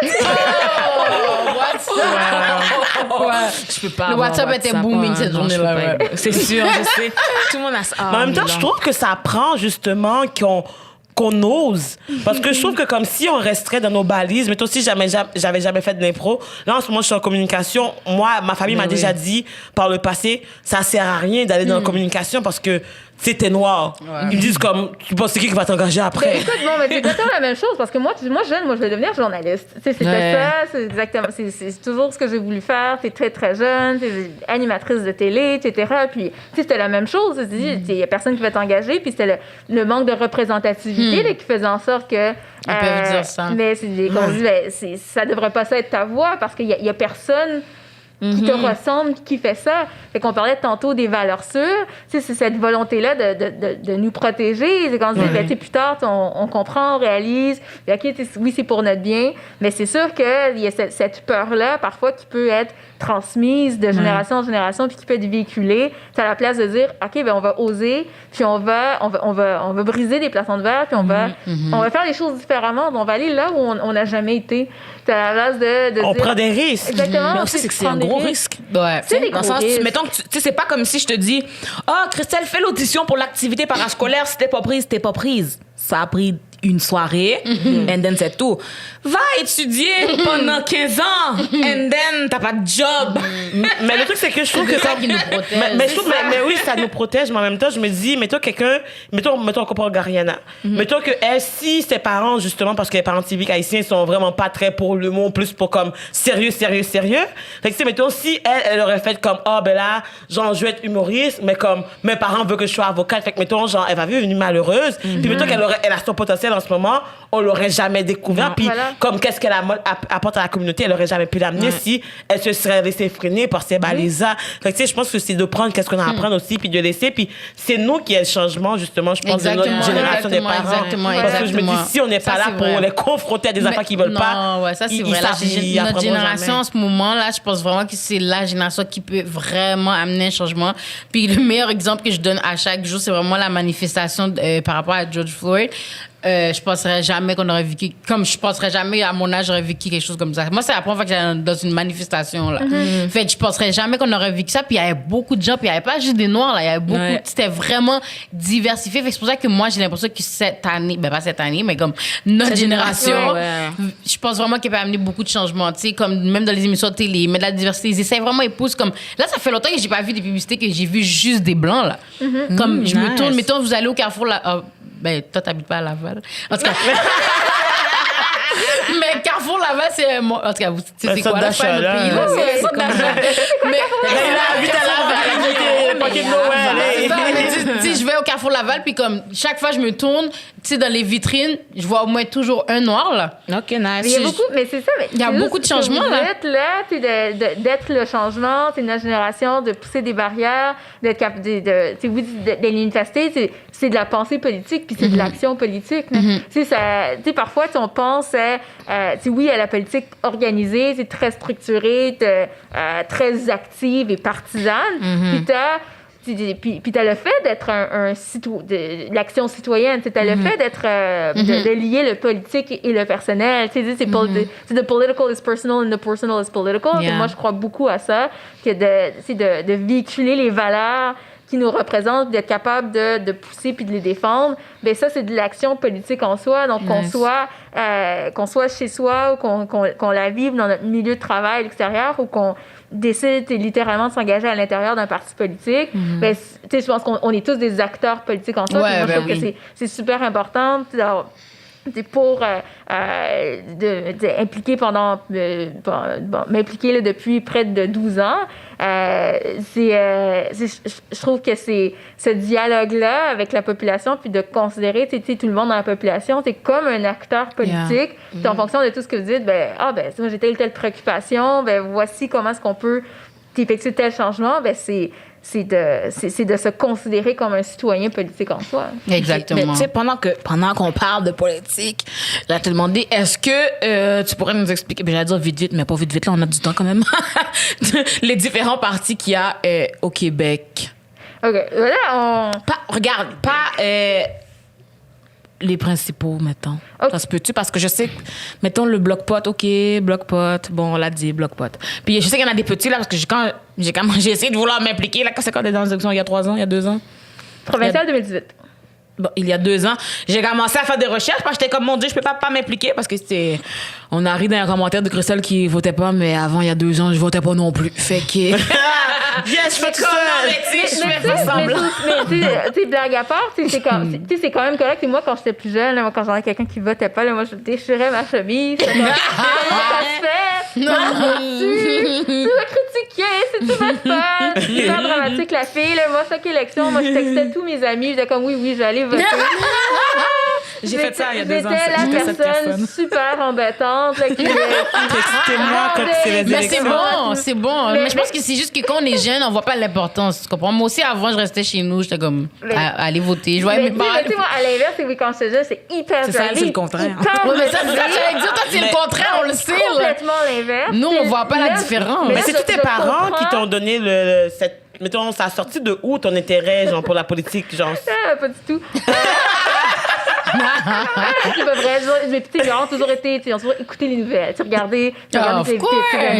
Speaker 5: Je peux pas.
Speaker 2: Le
Speaker 5: avoir
Speaker 2: WhatsApp était booming cette
Speaker 5: non, je
Speaker 2: journée-là,
Speaker 5: peux pas.
Speaker 2: ouais.
Speaker 5: C'est sûr, je sais. Tout le monde a ça.
Speaker 3: Mais en même temps, je trouve que ça prend justement qu'on ose. Parce que je trouve que comme si on resterait dans nos balises, mais toi aussi, j'avais jamais fait de l'impro. Là, en ce moment, je suis en communication. Moi, ma famille m'a déjà dit par le passé, ça sert à rien d'aller dans la communication parce que t'es noir. Ils me disent comme, tu penses c'est qui va t'engager après?
Speaker 4: Écoute, bon, mais c'est exactement la même chose parce que moi, jeune, je voulais devenir journaliste. Tu sais, c'était
Speaker 2: Ouais.
Speaker 4: ça, c'est exactement, c'est toujours ce que j'ai voulu faire. T'es très, très jeune, t'es animatrice de télé, etc. Puis, tu sais, c'était la même chose. Il y a personne qui va t'engager, puis c'était le manque de représentativité là, qui faisait en sorte que.
Speaker 2: Ils peuvent dire ça.
Speaker 4: Mais comme je dis, ben, ça devrait pas ça être ta voix parce qu'il y a personne qui te ressemble, qui fait ça. Fait qu'on parlait tantôt des valeurs sûres. Tu sais, c'est cette volonté-là de nous protéger. C'est quand on se dit, ben, tu sais, plus tard, on comprend, on réalise. Puis, OK, tu sais, oui, c'est pour notre bien. Mais c'est sûr qu'il y a cette peur-là, parfois, qui peut être transmise de génération en génération, puis qui peut être véhiculée. C'est à la place de dire, OK, ben, on va oser, puis on va briser des plafonds de verre, puis on va faire les choses différemment. On va aller là où on n'a jamais été. C'est à la place de
Speaker 3: On
Speaker 4: dire,
Speaker 3: prend des risques.
Speaker 4: exactement.
Speaker 5: Mais aussi,
Speaker 4: tu
Speaker 5: c'est que c'est
Speaker 4: prends des
Speaker 1: gros
Speaker 4: risques.
Speaker 1: risques.
Speaker 2: Ouais.
Speaker 4: C'est des
Speaker 1: Dans le
Speaker 4: gros
Speaker 1: sens,
Speaker 4: risques.
Speaker 1: mettons que tu sais, c'est pas comme si je te dis, Christelle, fais l'audition pour l'activité parascolaire. Si t'es pas prise. Ça a pris une soirée, and then c'est tout. Va étudier pendant 15 ans, and then t'as pas de job.
Speaker 3: Mais le truc, c'est que je trouve que
Speaker 2: ça
Speaker 3: ça.
Speaker 2: qui nous protège.
Speaker 3: Mais je trouve, mais oui, ça nous protège, mais en même temps, je me dis, mettons on comprend Gariana. Mettons que elle, si ses parents, justement, parce que les parents civiques haïtiens sont vraiment pas très pour le mot, plus pour comme sérieux. Fait que, tu sais, mettons, si elle aurait fait comme, ben là, genre, je veux être humoriste, mais comme, mes parents veulent que je sois avocate. Fait que, mettons, genre, elle va vivre une vie malheureuse. Puis, mettons elle a son potentiel en ce moment, on l'aurait jamais découvert. Puis, comme, qu'est-ce qu'elle apporte à la communauté, elle aurait jamais pu l'amener si elle se serait laissée freiner par ces balisas. Fait que, tu sais, je pense que c'est de prendre qu'est-ce qu'on a à apprendre aussi, puis de laisser. Puis, c'est nous qui est le changement, justement, je pense, de notre génération des parents. Parce que je me dis, si on n'est pas là pour les confronter à des affaires qu'ils veulent pas.
Speaker 2: Non, ouais, ça, c'est vrai. Notre génération, en ce moment-là, je pense vraiment que c'est la génération qui peut vraiment amener un changement. Puis, le meilleur exemple que je donne à chaque jour, c'est vraiment la manifestation par rapport à George Floyd. Je penserais jamais qu'on aurait vécu, comme je penserais jamais à mon âge, j'aurais vécu quelque chose comme ça. Moi, c'est la première fois que j'allais dans une manifestation, là. Fait, je penserais jamais qu'on aurait vécu ça. Puis il y avait beaucoup de gens, puis il y avait pas juste des Noirs, là. Il y avait beaucoup, c'était vraiment diversifié. Fait que c'est pour ça que moi, j'ai l'impression que cette année, pas cette année, mais comme notre génération, je pense vraiment qu'elle peut amener beaucoup de changements. Tu sais, comme même dans les émissions de télé, mais de la diversité, ils essaient vraiment, ils poussent comme. Là, ça fait longtemps que j'ai pas vu des publicités, que j'ai vu juste des Blancs, là. Comme je me tourne, mettons, vous allez au Carrefour, là. Ben, toi, t'habites pas à Laval. En tout cas. Mais Carrefour Laval, c'est. En tout cas, c'est quoi, là? C'est pas notre pays, là. C'est un d'achat. Mais il habite à Laval. Tu sais, je vais au Carrefour Laval, puis comme chaque fois, je me tourne, tu sais, dans les vitrines, je vois au moins toujours un noir, là.
Speaker 1: OK, nice.
Speaker 4: Mais il y a beaucoup, mais c'est ça.
Speaker 2: Il y a beaucoup de changements, là.
Speaker 4: D'être le changement, c'est notre génération, de pousser des barrières, d'être capable de l'université, c'est de la pensée politique, puis c'est de l'action politique. Tu sais, parfois, on pense, oui, à la politique organisée, c'est très structurée, très active et partisane. Puis t'as le fait d'être l'action citoyenne, t'as le fait d'être de lier le politique et le personnel. C'est the political is personal and the personal is political. Et moi, je crois beaucoup à ça, que de véhiculer les valeurs qui nous représentent, d'être capable de pousser puis de les défendre. Ben ça, c'est de l'action politique en soi. Donc, qu'on soit chez soi ou qu'on la vive dans notre milieu de travail à l'extérieur ou qu'on décide littéralement de s'engager à l'intérieur d'un parti politique, ben, je pense qu'on est tous des acteurs politiques en soi. Moi, je trouve que c'est super important pour impliquer m'impliquer là, depuis près de 12 ans. Je trouve que c'est ce dialogue-là avec la population, puis de considérer tout le monde dans la population, c'est comme un acteur politique. Puis en fonction de tout ce que vous dites, moi j'ai telle préoccupation, voici comment est-ce qu'on peut effectuer tel changement. C'est de se considérer comme un citoyen politique en soi.
Speaker 2: Exactement.
Speaker 1: Mais tu sais, pendant qu'on parle de politique, j'allais te demander, est-ce que tu pourrais nous expliquer, j'allais dire vite, mais pas vite, là, on a du temps quand même, les différents partis qu'il y a au Québec.
Speaker 4: OK. Là,
Speaker 1: les principaux, mettons.
Speaker 4: Okay.
Speaker 1: Ça se peut-tu? Parce que je sais que, mettons, le Bloc-Pot, OK, Bloc-Pot, bon, on l'a dit, Bloc-Pot. Puis je sais qu'il y en a des petits, là, parce que j'ai essayé de vouloir m'impliquer, là, quand c'est quand dans les élections, il y a 3 ans, il y a 2 ans?
Speaker 4: Provincial 2018.
Speaker 1: Bon, il y a 2 ans, j'ai commencé à faire des recherches parce que j'étais comme, mon Dieu, je peux pas m'impliquer parce que c'était... On a ri dans un commentaire de Christelle qui votait pas, mais avant, il y a 2 ans, je votais pas non plus. Fait que...
Speaker 3: Yes, je fais tout ça.
Speaker 1: Je fais semblant.
Speaker 4: Mais tu sais, blague à part, c'est quand même correct. Et moi, quand j'étais plus jeune, moi, quand j'entendais quelqu'un qui votait pas, là, moi, je déchirais ma chemise. Comment ça se fait? Tu vas critiquer, c'est tout ma faute. C'est super dramatique, la fille. Là, moi, chaque élection, moi, je textais tous mes amis. Je disais comme, oui, je vais aller voter.
Speaker 1: J'ai fait ça il y a 2 ans.
Speaker 4: J'étais la personne super embêtante. Là,
Speaker 3: Textez-moi quand c'est les élections.
Speaker 2: Mais c'est bon. Mais je pense que c'est juste que quand on est jeune, on voit pas l'importance. Tu comprends? Moi aussi, avant, je restais chez nous. J'étais comme, aller voter. Je voyais mes parents.
Speaker 4: Tu sais, moi, à l'inverse, quand j'étais jeune, c'est hyper
Speaker 1: C'est ça, c'est le contraire.
Speaker 2: Mais ça, j'allais dire, toi, c'est le contraire, on le sait.
Speaker 4: Complètement l'inverse.
Speaker 2: Nous, on voit pas la différence.
Speaker 3: Mais c'est tous tes parents qui t'ont donné mettons, ça a sorti de où ton intérêt, genre, pour la politique, genre?
Speaker 4: Pas du tout. C'est pas vrai. Mais puis, ils ont toujours été, ils ont toujours écouté les nouvelles. Tu regardé
Speaker 2: Of
Speaker 4: les
Speaker 2: course.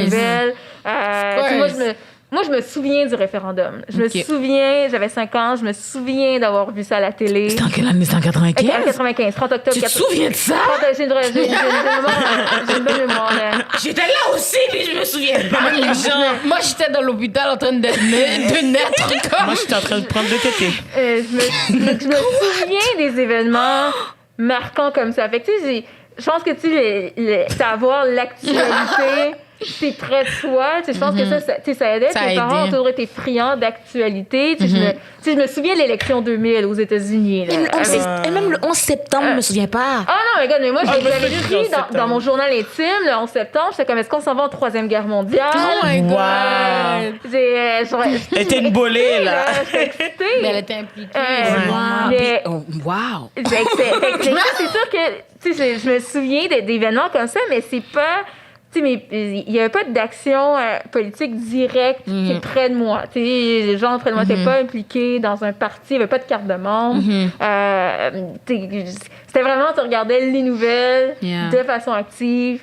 Speaker 4: nouvelles.
Speaker 2: Of course.
Speaker 4: Moi, je me souviens du référendum. Je me
Speaker 2: Ok.
Speaker 4: souviens, j'avais 5 ans, je me souviens d'avoir vu ça à la télé.
Speaker 5: C'était en quelle année? C'était en
Speaker 4: En
Speaker 5: 95?
Speaker 4: 95, 30 octobre.
Speaker 5: Tu te souviens de ça?
Speaker 4: J'ai une bonne mémoire.
Speaker 5: J'étais là aussi, puis je me souviens pas. Les gens.
Speaker 2: Moi, j'étais dans l'hôpital en train de naître comme.
Speaker 3: Moi, j'étais en train de prendre le tété.
Speaker 4: Je me souviens des événements marquants comme ça. Fait que, tu sais, je pense que savoir l'actualité, c'est près de soi. Tu sais, je pense que ça aidait.
Speaker 2: Ça a
Speaker 4: Mes parents ont
Speaker 2: aidé.
Speaker 4: toujours été friands d'actualité. Tu sais, je me souviens de l'élection 2000 aux États-Unis. Là,
Speaker 5: Et même le 11 septembre, je me souviens pas.
Speaker 4: Ah non, mais gars, mais moi,
Speaker 3: Ah, je me
Speaker 4: j'avais
Speaker 3: souviens du
Speaker 4: écrit
Speaker 3: 11 septembre.
Speaker 4: dans mon journal intime, le 11 septembre, j'étais comme, est-ce qu'on s'en va en 3e guerre mondiale?
Speaker 2: Oh my God.
Speaker 3: Elle était une bolée, là.
Speaker 4: J'étais excitée.
Speaker 2: Mais elle était impliquée.
Speaker 5: Wow.
Speaker 4: Mais-
Speaker 5: Wow.
Speaker 4: C'est sûr que tu sais, je me souviens d'événements comme ça, mais c'est pas. Tu sais, mais il n'y avait pas d'action politique directe qui est près de moi. Tu sais, les gens près de moi n'étaient pas impliqués dans un parti, il n'y avait pas de carte de membre. C'était vraiment, tu regardais les nouvelles
Speaker 2: Yeah.
Speaker 4: de façon active.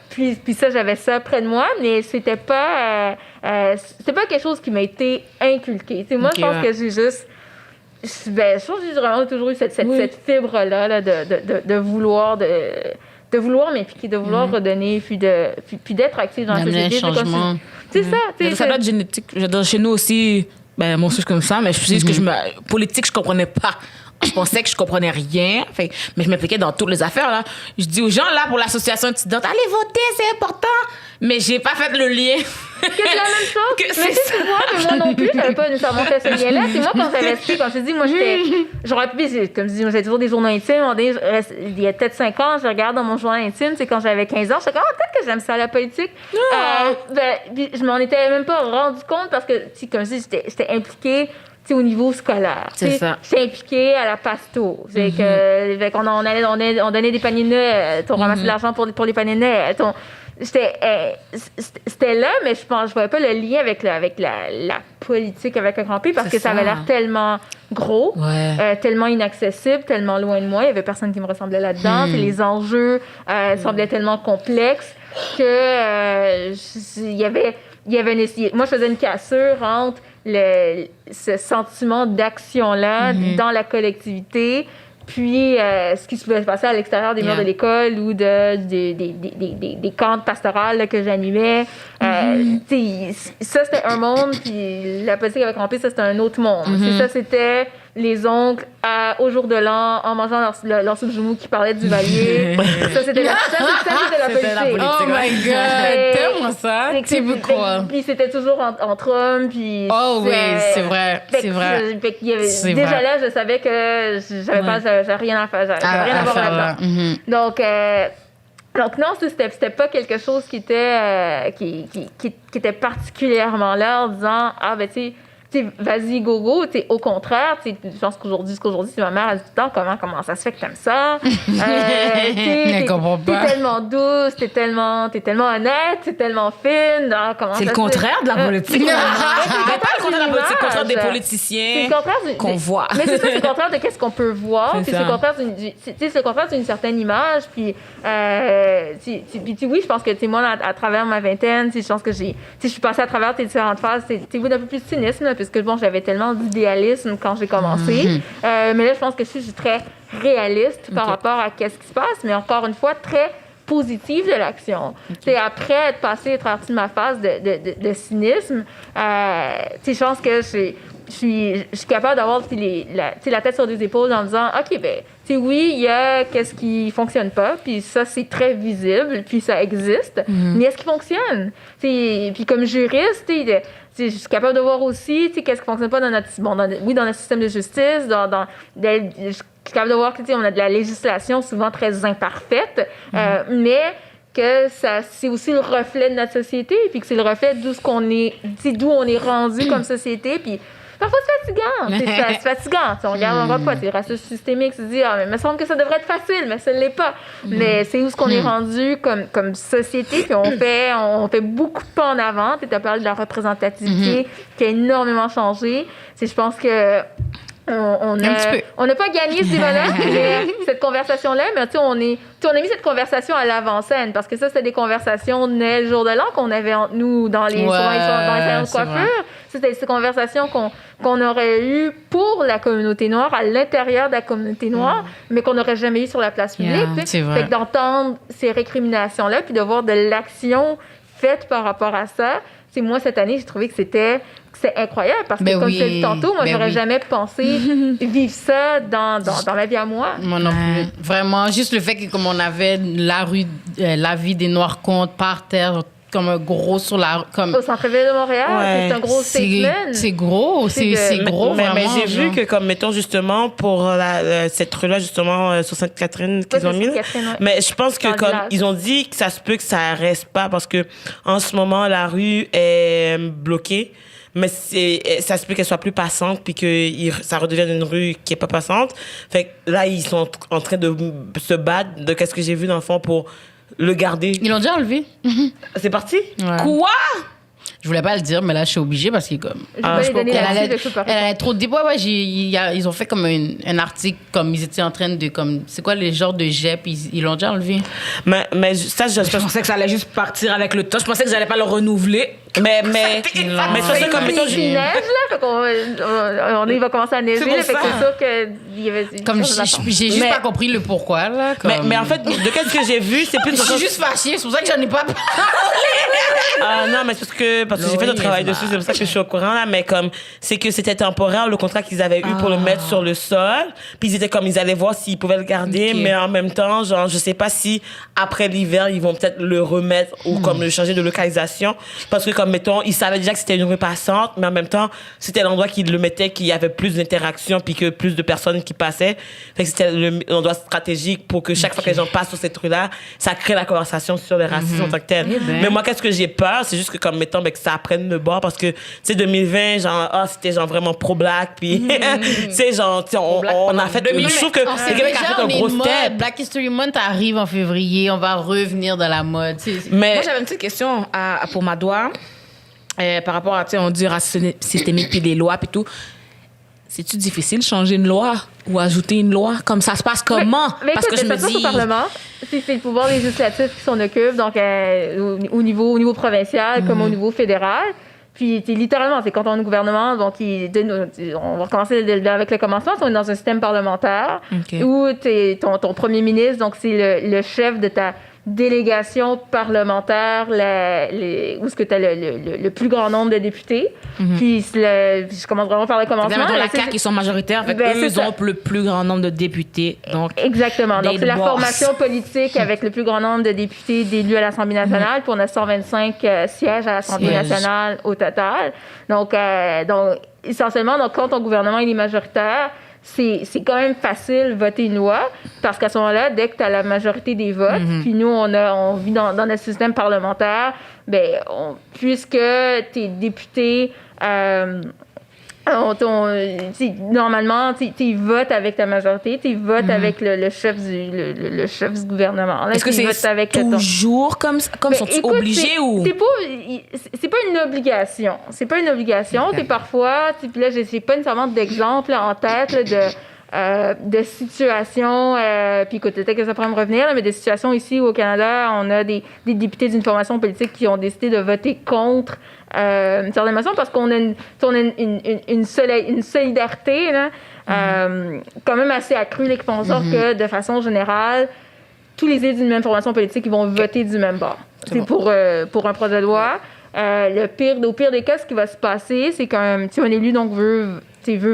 Speaker 4: Puis ça, j'avais ça près de moi, mais c'était pas quelque chose qui m'a été inculqué. Tu sais, moi,
Speaker 2: Ok,
Speaker 4: je pense
Speaker 2: ouais.
Speaker 4: que j'ai juste. Je pense que j'ai vraiment toujours eu cette fibre-là là, de vouloir m'impliquer, de vouloir redonner, puis d'être active dans la
Speaker 2: D'amener
Speaker 4: société.
Speaker 2: un changement.
Speaker 4: C'est ça. tu sais,
Speaker 5: Ça doit être génétique. J'adore chez nous aussi. Ben, moi aussi, je suis comme ça, mais je suis que politique, je comprenais pas. Je pensais que je comprenais rien, mais je m'impliquais dans toutes les affaires, là. Je dis aux gens, là, pour l'association étudiante, allez voter, c'est important. Mais j'ai pas fait le lien.
Speaker 4: que c'est la même chose.
Speaker 5: Que
Speaker 4: Mais
Speaker 5: c'est
Speaker 4: tu sais, tu vois, mais moi non plus, j'avais pas nécessairement fait ce lien-là. C'est moi, quand j'avais resté, quand je te dis, moi, j'aurais pu, comme je dis, moi, j'avais toujours des journaux intimes. Il y a peut-être 5 ans, je regarde dans mon journal intime, c'est quand j'avais 15 ans, je suis comme, peut-être que j'aime ça, la politique. Puis je m'en étais même pas rendu compte parce que, tu sais, comme je dis, j'étais impliquée au niveau scolaire.
Speaker 5: C'est ça.
Speaker 4: J'étais impliquée à la pasto. Fait qu'on on donnait des paniers de Noël, on ramassait de l'argent pour les paniers de Noël. C'était là, mais je voyais pas le lien avec la politique avec un grand P parce
Speaker 5: C'est
Speaker 4: que ça
Speaker 5: ça.
Speaker 4: avait l'air tellement gros,
Speaker 5: Ouais.
Speaker 4: tellement inaccessible, tellement loin de moi. Il y avait personne qui me ressemblait là-dedans. Puis les enjeux semblaient tellement complexes que il y avait moi, je faisais une cassure entre ce sentiment d'action-là dans la collectivité, puis ce qui se pouvait se passer à l'extérieur des murs de l'école ou des camps pastorales là, que j'animais. Ça, c'était un monde, puis la politique avec Rampé, ça, c'était un autre monde. Ça, c'était les oncles au jour de l'an en mangeant leur soupe joumou qui parlait du Valier. Ça, c'était la politique.
Speaker 2: Oh my God! Tellement ça. Tu veux quoi?
Speaker 4: Puis c'était toujours entre hommes, puis...
Speaker 2: Oh oui, c'est vrai. C'est vrai.
Speaker 4: Fait qu'il y avait,
Speaker 2: C'est
Speaker 4: déjà
Speaker 2: vrai.
Speaker 4: là, je savais que j'avais rien à faire. J'avais rien à voir
Speaker 2: faire là.
Speaker 4: là-dedans. Donc non, c'était pas quelque chose qui était particulièrement là en disant, ah ben tu sais, vas-y, go, au contraire, je pense qu'aujourd'hui, c'est ma mère, elle dit tout le temps, comment ça se fait que t'aimes ça?
Speaker 2: Elle comprend pas.
Speaker 4: T'es tellement douce, t'es tellement honnête, t'es tellement fine.
Speaker 5: C'est le contraire de la politique.
Speaker 4: C'est
Speaker 5: pas le contraire de la politique, c'est le contraire des
Speaker 4: C'est
Speaker 5: politiciens
Speaker 4: le contraire
Speaker 5: qu'on voit.
Speaker 4: Mais c'est ça, c'est le contraire de qu'est-ce qu'on peut voir.
Speaker 5: C'est
Speaker 4: Puis
Speaker 5: ça.
Speaker 4: c'est le contraire d'une certaine image. Puis, oui, je pense que moi, à travers ma vingtaine, je pense que je suis passée à travers tes différentes phases. Oui, d'un peu plus de cynisme, là, puisque bon, j'avais tellement d'idéalisme quand j'ai commencé. Mais là, je pense que je suis très réaliste par rapport à qu'est-ce qui se passe, mais encore une fois, très positive de l'action. Après être passée à travers ma phase de cynisme, je pense que je suis capable d'avoir la tête sur des épaules en me disant, OK, ben, oui, il y a qu'est-ce qui fonctionne pas, puis ça, c'est très visible, puis ça existe, mais est-ce qu'il fonctionne? Puis comme juriste, je suis capable de voir aussi qu'est-ce qui fonctionne pas dans notre système de justice, je suis capable de voir qu'on a de la législation souvent très imparfaite, mais que c'est aussi le reflet de notre société, puis que c'est le reflet d'où on est rendu comme société, puis parfois c'est fatigant. C'est fatigant. On regarde encore pas, c'est le racisme systémique, tu te dis, mais il me semble que ça devrait être facile, mais ça ne l'est pas. Mais c'est où ce qu'on est rendu comme société, puis on fait beaucoup de pas en avant. Tu as parlé de la représentativité qui a énormément changé. Je pense que on
Speaker 2: Un petit peu.
Speaker 4: n'a pas gagné ce débat-là, cette conversation-là, mais tu sais, on a mis cette conversation à l'avant-scène parce que ça, c'était des conversations Noël, jour de l'an qu'on avait entre nous dans les salons de
Speaker 2: c'est vrai.
Speaker 4: coiffure. C'était ces conversations qu'on aurait eues pour la communauté noire, à l'intérieur de la communauté noire, mais qu'on n'aurait jamais eu sur la place publique.
Speaker 5: Yeah,
Speaker 4: tu sais.
Speaker 2: c'est vrai.
Speaker 4: Fait que d'entendre ces récriminations-là, puis de voir de l'action faite par rapport à ça, c'est moi, cette année, j'ai trouvé que c'est incroyable parce que,
Speaker 2: Ben
Speaker 4: comme
Speaker 2: oui,
Speaker 4: je t'ai dit tantôt, moi,
Speaker 2: ben
Speaker 4: j'aurais
Speaker 2: oui.
Speaker 4: jamais pensé vivre ça dans ma vie à moi.
Speaker 2: Moi non plus. Vraiment, juste le fait que comme on avait la rue, la vie des Noirs compte par terre, comme un gros sur la... Comme,
Speaker 4: Au centre-ville de Montréal,
Speaker 3: Ouais.
Speaker 4: c'est un gros statement.
Speaker 2: c'est gros, c'est gros,
Speaker 3: mais
Speaker 2: vraiment.
Speaker 3: j'ai vu
Speaker 2: genre.
Speaker 3: que, comme, mettons, justement, pour cette rue-là, justement, sur Sainte-Catherine, qu'ils ont mis.
Speaker 4: Sainte-Catherine, ouais.
Speaker 3: Mais je pense que,
Speaker 4: Dans le
Speaker 3: comme,
Speaker 4: village.
Speaker 3: ils ont dit que ça se peut que ça reste pas parce que, en ce moment, la rue est bloquée. Mais ça se peut qu'elle soit plus passante puis que ça redevienne une rue qui est pas passante. Fait que là, ils sont en train de se battre de qu'est-ce que j'ai vu dans le fond pour le garder.
Speaker 2: Ils l'ont déjà enlevé.
Speaker 3: C'est parti?
Speaker 2: Ouais.
Speaker 5: Quoi?
Speaker 2: Je voulais pas le dire, mais là, je suis obligée parce que comme...
Speaker 4: Je vais pas les donner
Speaker 2: Elle
Speaker 4: là-dessus,
Speaker 2: allait,
Speaker 4: je peux pas
Speaker 2: elle allait trop deep. Ouais, ils ont fait comme un article, comme ils étaient en train de, comme, c'est quoi les genres de jet, puis ils l'ont déjà enlevé.
Speaker 3: Mais ça, je
Speaker 5: Je pensais que ça allait juste partir avec le temps. Je pensais que j'allais pas le renouveler.
Speaker 3: mais ça, c'est comme, mettons,
Speaker 4: Il neige, là, fait qu'on il va commencer à neiger,
Speaker 5: C'est pour
Speaker 4: là, fait que
Speaker 5: ça.
Speaker 4: c'est sûr qu'il y avait...
Speaker 2: Comme j'ai juste
Speaker 3: Mais-
Speaker 2: pas compris le pourquoi, là. Comme...
Speaker 3: mais en fait, de qu'est-ce que j'ai vu, c'est plus...
Speaker 2: je suis juste fâchée, c'est pour ça que j'en ai pas parlé.
Speaker 3: Ah non, mais c'est parce que j'ai fait le travail dessus, c'est pour ça que je suis au courant là, mais comme c'est que c'était temporaire le contrat qu'ils avaient eu pour le mettre sur le sol, puis ils étaient comme ils allaient voir s'ils pouvaient le garder,
Speaker 2: Ok.
Speaker 3: mais en même temps, genre je sais pas si après l'hiver ils vont peut-être le remettre ou comme le changer de localisation parce que comme mettons, ils savaient déjà que c'était une rue passante, mais en même temps, c'était l'endroit qu'ils le mettaient qu'il y avait plus d'interaction puis que plus de personnes qui passaient. Fait que c'était l'endroit stratégique pour que chaque fois que les gens passent sur cette rue-là, ça crée la conversation sur les racismes en tant que tel. Mais moi, qu'est-ce que j'ai peur, c'est juste que comme mettons que ça prenne le bord parce que tu sais 2020 genre c'était genre vraiment pro black puis tu sais genre tu sais, on a fait je trouve que le Québec a fait un gros step.
Speaker 2: Black History Month arrive en février, on va revenir dans la mode.
Speaker 3: Mais
Speaker 5: Moi, j'avais une petite question pour Madoua par rapport à, tu sais, on dit racisme systémique puis des lois puis tout. C'est-tu difficile de changer une loi ou ajouter une loi? Comme ça se passe comment?
Speaker 4: Mais
Speaker 5: Parce que
Speaker 4: écoute,
Speaker 5: je me
Speaker 4: ça se passe
Speaker 5: dis...
Speaker 4: au Parlement. C'est le pouvoir législatif qui s'en occupe, donc au niveau provincial comme au niveau fédéral. Puis, littéralement, c'est quand on est au gouvernement, donc on va recommencer avec le commencement. On est dans un système parlementaire
Speaker 5: Ok.
Speaker 4: où ton premier ministre, donc c'est le chef de ta délégation parlementaire où est-ce que tu as le plus grand nombre de députés. Puis, je commence vraiment par le commencement.
Speaker 5: Dans la
Speaker 4: Là, c'est-
Speaker 5: CAQ, ils sont majoritaires, fait
Speaker 4: Ben,
Speaker 5: eux,
Speaker 4: c'est
Speaker 5: ils
Speaker 4: ça.
Speaker 5: ont le plus grand nombre de députés. Donc,
Speaker 4: Exactement. Donc,
Speaker 5: They
Speaker 4: c'est la
Speaker 5: boss.
Speaker 4: formation politique avec le plus grand nombre de députés d'élus à l'Assemblée nationale. Puis, on a 125 sièges à l'Assemblée
Speaker 2: Sièges.
Speaker 4: nationale au total. Donc, essentiellement, donc, quand ton gouvernement il est majoritaire, c'est quand même facile de voter une loi parce qu'à ce moment-là, dès que tu as la majorité des votes, puis nous, on vit dans notre système parlementaire, ben, puisque tu es député... normalement, tu votes avec ta majorité, tu votes avec le chef du gouvernement. Là,
Speaker 5: est-ce que
Speaker 4: tu
Speaker 5: c'est
Speaker 4: votes avec
Speaker 5: toujours comme
Speaker 4: Ben,
Speaker 5: sont-ils
Speaker 4: écoute,
Speaker 5: obligés ou...
Speaker 4: c'est pas une obligation. C'est pas une obligation.
Speaker 5: Ok.
Speaker 4: T'es parfois... Puis là, j'ai pas nécessairement d'exemple en tête là, de situations... puis écoute, peut-être que ça pourrait me revenir, là, mais des situations ici au Canada, on a des députés d'une formation politique qui ont décidé de voter contre une certaine motion parce qu'on a une solidarité là, quand même assez accrue là, qui font en sorte que, de façon générale, tous les élus d'une même formation politique ils vont voter du même bord. C'est pour un projet de loi. Au pire des cas, ce qui va se passer, c'est qu'un élu donc, veut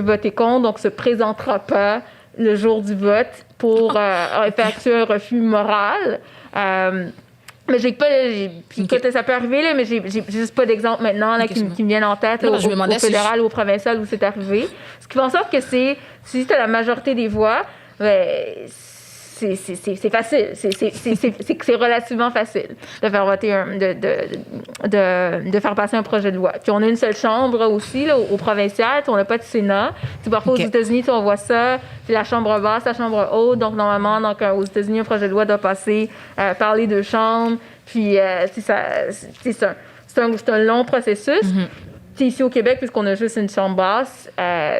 Speaker 4: voter contre, donc se présentera pas le jour du vote pour effectuer un refus moral. Mais puis écoute, ça peut arriver, là, mais j'ai juste pas d'exemple maintenant là, qui me viennent en tête là,
Speaker 5: Non, je me
Speaker 4: au
Speaker 5: demandais si
Speaker 4: fédéral ou au provincial où c'est arrivé. Ce qui fait en sorte que si tu as la majorité des voix, ben, c'est facile. C'est relativement facile de faire voter de faire passer un projet de loi. Puis on a une seule chambre aussi là, au provincial, on n'a pas de Sénat. Puis parfois aux États-Unis, on voit ça, c'est la chambre basse, la chambre haute. Donc normalement, aux États-Unis, un projet de loi doit passer par les deux chambres. Puis c'est un long processus. ici au Québec, puisqu'on a juste une chambre basse,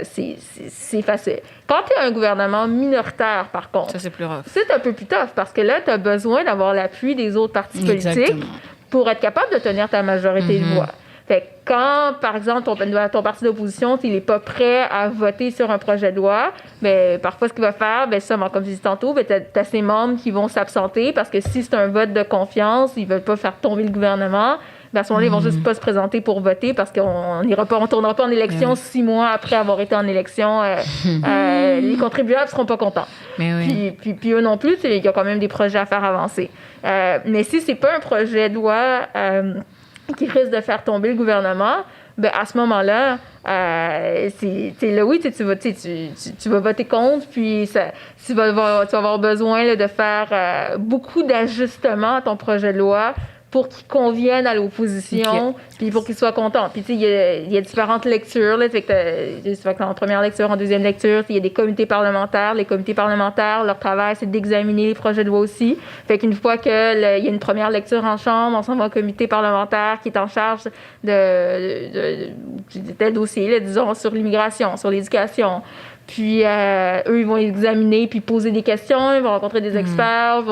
Speaker 4: c'est facile. Quand tu as un gouvernement minoritaire, par contre,
Speaker 5: Ça, c'est plus rough.
Speaker 4: c'est un peu plus tough parce que là, tu as besoin d'avoir l'appui des autres partis politiques
Speaker 2: Exactement.
Speaker 4: pour être capable de tenir ta majorité de voix. Fait que quand, par exemple, ton parti d'opposition, il n'est pas prêt à voter sur un projet de loi, ben, parfois, ce qu'il va faire, ben, ça, comme je disais tantôt, ben, tu as ses membres qui vont s'absenter parce que si c'est un vote de confiance, ils ne veulent pas faire tomber le gouvernement. Ben, à ce moment-là, ils vont juste pas se présenter pour voter parce qu'on ne tournera pas en élection 6 mois après avoir été en élection. Les contribuables ne seront pas contents.
Speaker 5: Mais oui.
Speaker 4: Puis eux non plus, il y a quand même des projets à faire avancer. Mais si c'est pas un projet de loi qui risque de faire tomber le gouvernement, ben à ce moment-là, tu vas voter contre, puis tu vas avoir besoin là, de faire beaucoup d'ajustements à ton projet de loi pour qu'il convienne à l'opposition, puis pour qu'il soit content. Puis, tu sais, il y a différentes lectures, là, fait que en première lecture, en deuxième lecture, il y a des comités parlementaires. Les comités parlementaires, leur travail, c'est d'examiner les projets de loi aussi. Fait qu'une fois qu'il y a une première lecture en chambre, on s'en va au comité parlementaire qui est en charge de tel dossier, là, disons, sur l'immigration, sur l'éducation. Puis, eux, ils vont examiner puis poser des questions. Ils vont rencontrer des experts.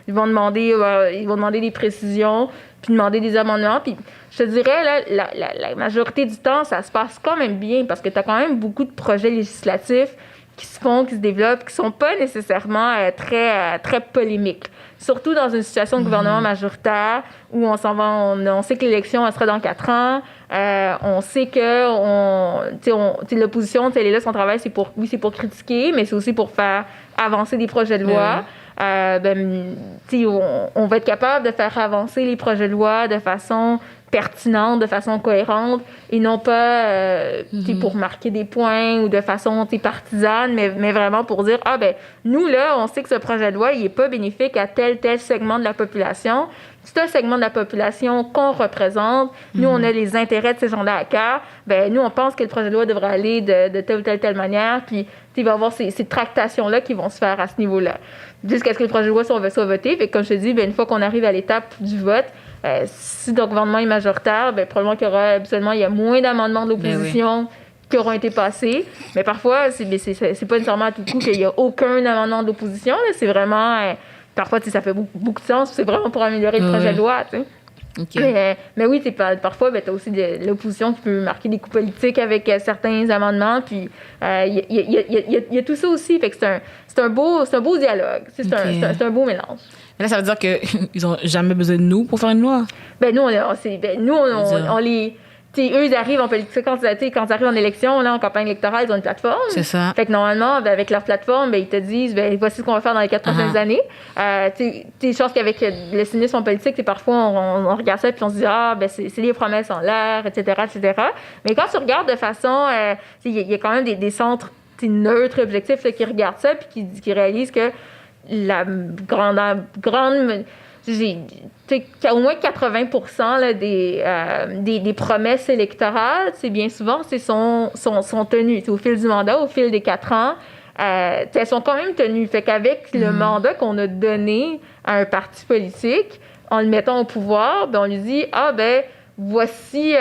Speaker 4: Ils vont demander des précisions puis demander des amendements. Puis, je te dirais, là, la majorité du temps, ça se passe quand même bien parce que tu as quand même beaucoup de projets législatifs qui se font, qui se développent, qui sont pas nécessairement très polémiques. Surtout dans une situation de gouvernement majoritaire où on s'en va, on sait que l'élection elle sera dans 4 ans. On sait que l'opposition, elle est là, son travail, c'est pour critiquer, mais c'est aussi pour faire avancer des projets de loi. On va être capable de faire avancer les projets de loi de façon pertinente, de façon cohérente, et non pas pour marquer des points ou de façon partisane, mais vraiment pour dire, nous, là, on sait que ce projet de loi, il n'est pas bénéfique à tel segment de la population. C'est un segment de la population qu'on représente. Nous, on a les intérêts de ces gens-là à cœur. Nous, on pense que le projet de loi devrait aller de telle ou telle manière, puis il va y avoir ces tractations-là qui vont se faire à ce niveau-là. Jusqu'à ce que le projet de loi soit voté. Fait que, comme je te dis, une fois qu'on arrive à l'étape du vote, si le gouvernement est majoritaire, probablement qu'il y aura il y a moins d'amendements de l'opposition qui auront été passés. Mais parfois, c'est pas nécessairement à tout coup qu'il n'y a aucun amendement de l'opposition. Là. C'est vraiment... parfois, ça fait beaucoup de sens. C'est vraiment pour améliorer le projet de loi. Okay. Mais oui, parfois, tu as aussi de l'opposition qui peut marquer des coups politiques avec certains amendements. Puis, il y a tout ça aussi. Fait que c'est un beau dialogue. C'est un beau mélange.
Speaker 5: Mais là, ça veut dire qu'ils n'ont jamais besoin de nous pour faire une loi?
Speaker 4: Nous, on les... eux, ils arrivent en politique, quand ils arrivent en élection, là, en campagne électorale, ils ont une plateforme.
Speaker 5: C'est ça.
Speaker 4: Fait que normalement, avec leur plateforme, ils te disent, voici ce qu'on va faire dans les 4 prochaines années. Je pense qu'avec le cynisme en politique, parfois, on regarde ça et on se dit, c'est les promesses en l'air, etc., etc. Mais quand tu regardes de façon, il y a quand même des centres neutres et objectifs là, qui regardent ça puis qui réalisent que la grande au moins 80% là, des promesses électorales, bien souvent, sont tenues. Au fil du mandat, au fil des 4 ans, elles sont quand même tenues. Fait qu'avec le mandat qu'on a donné à un parti politique, en le mettant au pouvoir, on lui dit, voici,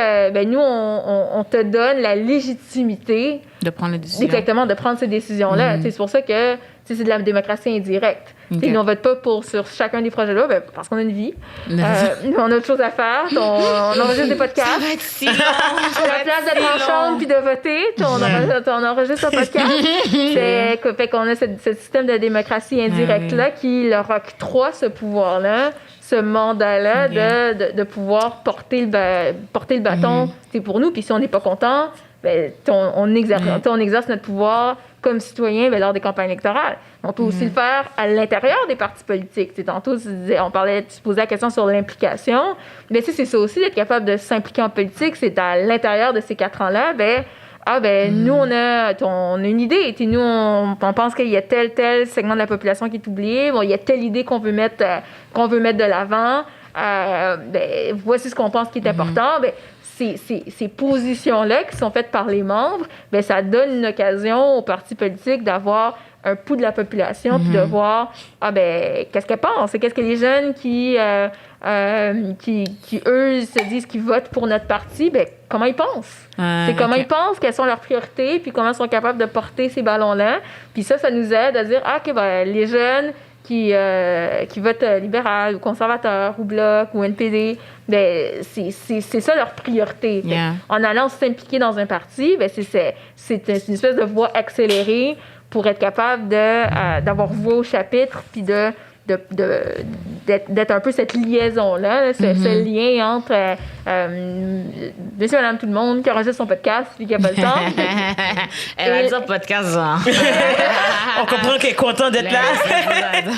Speaker 4: nous, on te donne la légitimité
Speaker 5: de prendre les décisions.
Speaker 4: Exactement, de prendre ces décisions-là. C'est pour ça que c'est de la démocratie indirecte. Okay. Nous, on ne vote pas sur chacun des projets là, parce qu'on a une vie. On a autre chose à faire. On enregistre des podcasts.
Speaker 5: Ça va être si long.
Speaker 4: À la place d'être en chambre puis de voter, on enregistre un podcast. Fait qu'on a ce système de démocratie indirecte-là qui leur octroie ce pouvoir-là, ce mandat-là de pouvoir porter le bâton pour nous. Puis si on n'est pas content, on exerce notre pouvoir comme citoyen lors des campagnes électorales. On peut aussi le faire à l'intérieur des partis politiques. Tantôt, tu posais la question sur l'implication. Mais c'est ça aussi, d'être capable de s'impliquer en politique. C'est à l'intérieur de ces 4 ans-là, nous, on a une idée. Nous, on pense qu'il y a tel segment de la population qui est oublié. Il y a telle idée qu'on veut mettre de l'avant. Voici ce qu'on pense qui est important. Ces positions-là qui sont faites par les membres, ça donne une occasion aux partis politiques d'avoir un pouls de la population, puis de voir, qu'est-ce qu'elle pense? Qu'est-ce que les jeunes qui eux, se disent qu'ils votent pour notre parti, comment ils pensent? C'est comment ils pensent, quelles sont leurs priorités, puis comment ils sont capables de porter ces ballons-là. Puis ça nous aide à dire, les jeunes qui votent libéral ou conservateur ou bloc ou NPD, c'est ça leur priorité.
Speaker 2: Yeah.
Speaker 4: En allant s'impliquer dans un parti, c'est une espèce de voie accélérée pour être capable d'avoir voix au chapitre puis d'être un peu cette liaison-là, ce lien entre monsieur, madame, tout le monde qui enregistre son podcast puis qui n'a pas le temps.
Speaker 5: Elle va dire podcast, genre.
Speaker 3: On comprend qu'elle est contente d'être là.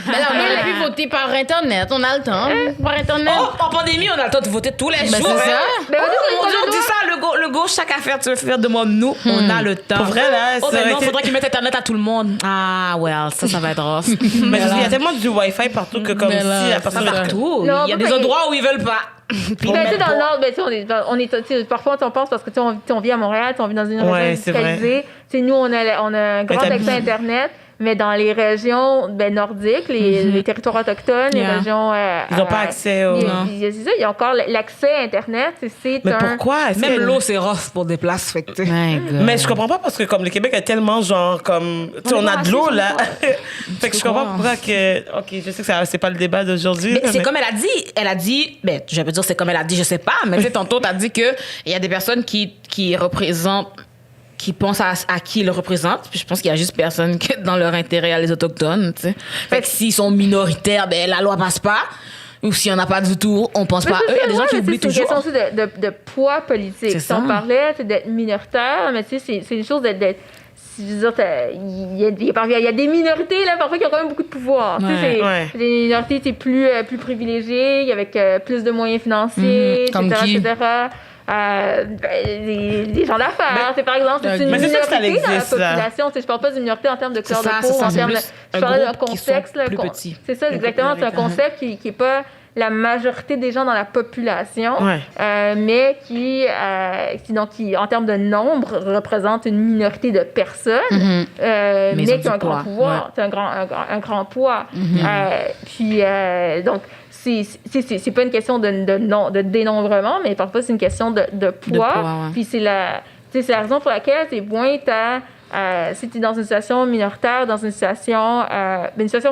Speaker 2: Mais là, on aurait pu voter par Internet. On a le temps. Par Internet.
Speaker 5: Oh, en pandémie, on a le temps de voter tous les jours.
Speaker 2: c'est ça.
Speaker 4: Ben,
Speaker 5: Oh, mon Dieu, on dit ça, le go, chaque affaire, tu veux faire de moi, nous, on a le temps.
Speaker 3: Pour vrai, là,
Speaker 5: Oh,
Speaker 3: ça
Speaker 5: mais
Speaker 3: aurait
Speaker 5: non,
Speaker 3: été-
Speaker 5: faudrait qu'ils mettent Internet à tout le monde. Ah, well, ça va être rough.
Speaker 3: Mais il y a tellement du Wi-Fi partout que comme
Speaker 2: Mais là,
Speaker 3: si la personne...
Speaker 5: Partout.
Speaker 4: Non,
Speaker 5: Il y a
Speaker 4: mais-
Speaker 5: des endroits où ils veulent pas. Puis
Speaker 4: Ben,
Speaker 5: ils
Speaker 4: tu sais,
Speaker 5: mettent
Speaker 4: dans le
Speaker 5: pas.
Speaker 4: Nord, on est parfois, on pense parce que on vit à Montréal, on vit dans une région
Speaker 3: Ouais, c'est vrai.
Speaker 4: industrialisée. Tu sais, nous, on a un grand
Speaker 3: t'as
Speaker 4: accès à
Speaker 3: dit.
Speaker 4: Internet, mais dans les régions nordiques, les territoires autochtones, les
Speaker 5: Yeah.
Speaker 4: régions...
Speaker 3: Ils n'ont pas accès au...
Speaker 4: C'est ça, il y a encore l'accès à Internet. C'est
Speaker 3: Mais
Speaker 4: un...
Speaker 3: pourquoi? Est-ce
Speaker 5: Même
Speaker 3: que-
Speaker 5: l'eau, c'est rough pour des places. Fait que, tu sais.
Speaker 2: My God.
Speaker 3: Mais je comprends pas parce que comme le Québec est tellement genre comme... Tu sais, on a de l'eau là. Fait que je comprends pourquoi que... OK, je sais que c'est pas le débat d'aujourd'hui.
Speaker 5: Mais c'est
Speaker 3: mais-
Speaker 5: comme elle a dit, je vais dire c'est comme elle a dit, je sais pas, mais tu sais, tantôt, t'as dit qu'il y a des personnes qui représentent, qui pensent à qui ils le représentent. Puis je pense qu'il y a juste personne que dans leur intérêt à les autochtones, tu sais. Fait que s'ils sont minoritaires, la loi passe pas. Ou s'il y en a pas du tout, on pense pas à eux. Il y a des gens qui oublient
Speaker 4: C'est une question
Speaker 5: toujours.
Speaker 4: aussi de poids politique.
Speaker 5: C'est
Speaker 4: Si
Speaker 5: ça.
Speaker 4: on parlait d'être minoritaire, mais tu sais, c'est une chose d'être... Je veux dire, il y a des minorités là, parfois qui ont quand même beaucoup de pouvoir. Tu sais,
Speaker 5: Ouais,
Speaker 3: ouais.
Speaker 4: Des minorités plus privilégiées, avec plus de moyens financiers,
Speaker 2: Comme
Speaker 4: etc.
Speaker 2: qui?
Speaker 4: etc. Les gens d'affaires, c'est par exemple, c'est une
Speaker 3: Mais c'est sûr que ça
Speaker 4: minorité dans la
Speaker 3: existe, ça.
Speaker 4: population. Tu sais, je parle pas d'une minorité en termes de couleur
Speaker 5: C'est ça,
Speaker 4: de peau,
Speaker 5: c'est ça,
Speaker 4: en
Speaker 5: c'est
Speaker 4: termes de...
Speaker 5: plus
Speaker 4: Je
Speaker 5: un
Speaker 4: parlais d'un
Speaker 5: groupe qui sont
Speaker 4: contexte.
Speaker 5: plus petits.
Speaker 4: C'est ça, exactement. C'est un concept qui est pas la majorité des gens dans la population,
Speaker 3: Ouais.
Speaker 4: mais qui, en termes de nombre, représente une minorité de personnes, mais
Speaker 5: ils ont
Speaker 4: qui ont
Speaker 5: du
Speaker 4: un grand
Speaker 5: poids,
Speaker 4: pouvoir, c'est un grand poids. Donc, c'est pas une question de dénombrement, mais parfois c'est une question de poids.
Speaker 5: poids, ouais.
Speaker 4: Puis c'est la raison pour laquelle c'est moins si tu es dans une situation minoritaire, dans une situation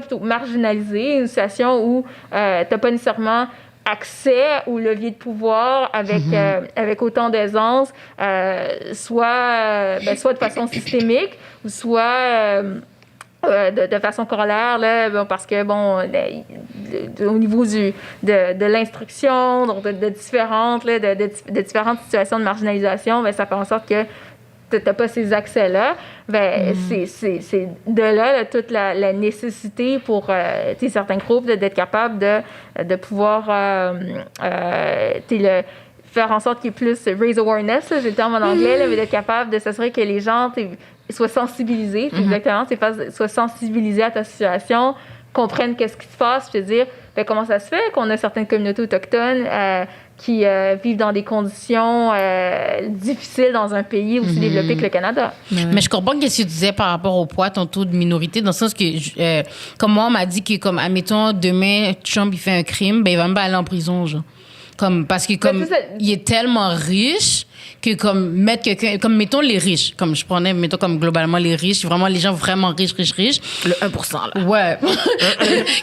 Speaker 4: plutôt marginalisée, une situation où tu n'as pas nécessairement accès au levier de pouvoir avec autant d'aisance, soit de façon systémique, ou soit de façon corollaire, là, parce que, au niveau de l'instruction, donc de différentes situations de marginalisation, ça fait en sorte que tu n'as pas ces accès-là. C'est de là toute la nécessité pour certains groupes d'être capables de pouvoir faire en sorte qu'il y ait plus raise awareness, j'ai le terme en anglais, là, mais d'être capable de s'assurer que les gens soient sensibilisés, exactement, soient sensibilisés à ta situation, comprennent qu'est-ce qui se passe, puis te dire comment ça se fait qu'on a certaines communautés autochtones qui vivent dans des conditions difficiles dans un pays aussi développé que le Canada.
Speaker 2: Mais je comprends ce que tu disais par rapport au poids, ton taux de minorité, dans le sens que, comme moi, on m'a dit que, comme, admettons, demain, Trump, il fait un crime, il va même pas aller en prison, genre. Parce que, comme,
Speaker 4: c'est ça.
Speaker 2: il est tellement riche que, comme, mettre quelqu'un, comme, mettons les riches, comme je prenais, mettons, comme, globalement, les riches, vraiment, les gens vraiment riches.
Speaker 5: Le 1%, là.
Speaker 2: Ouais.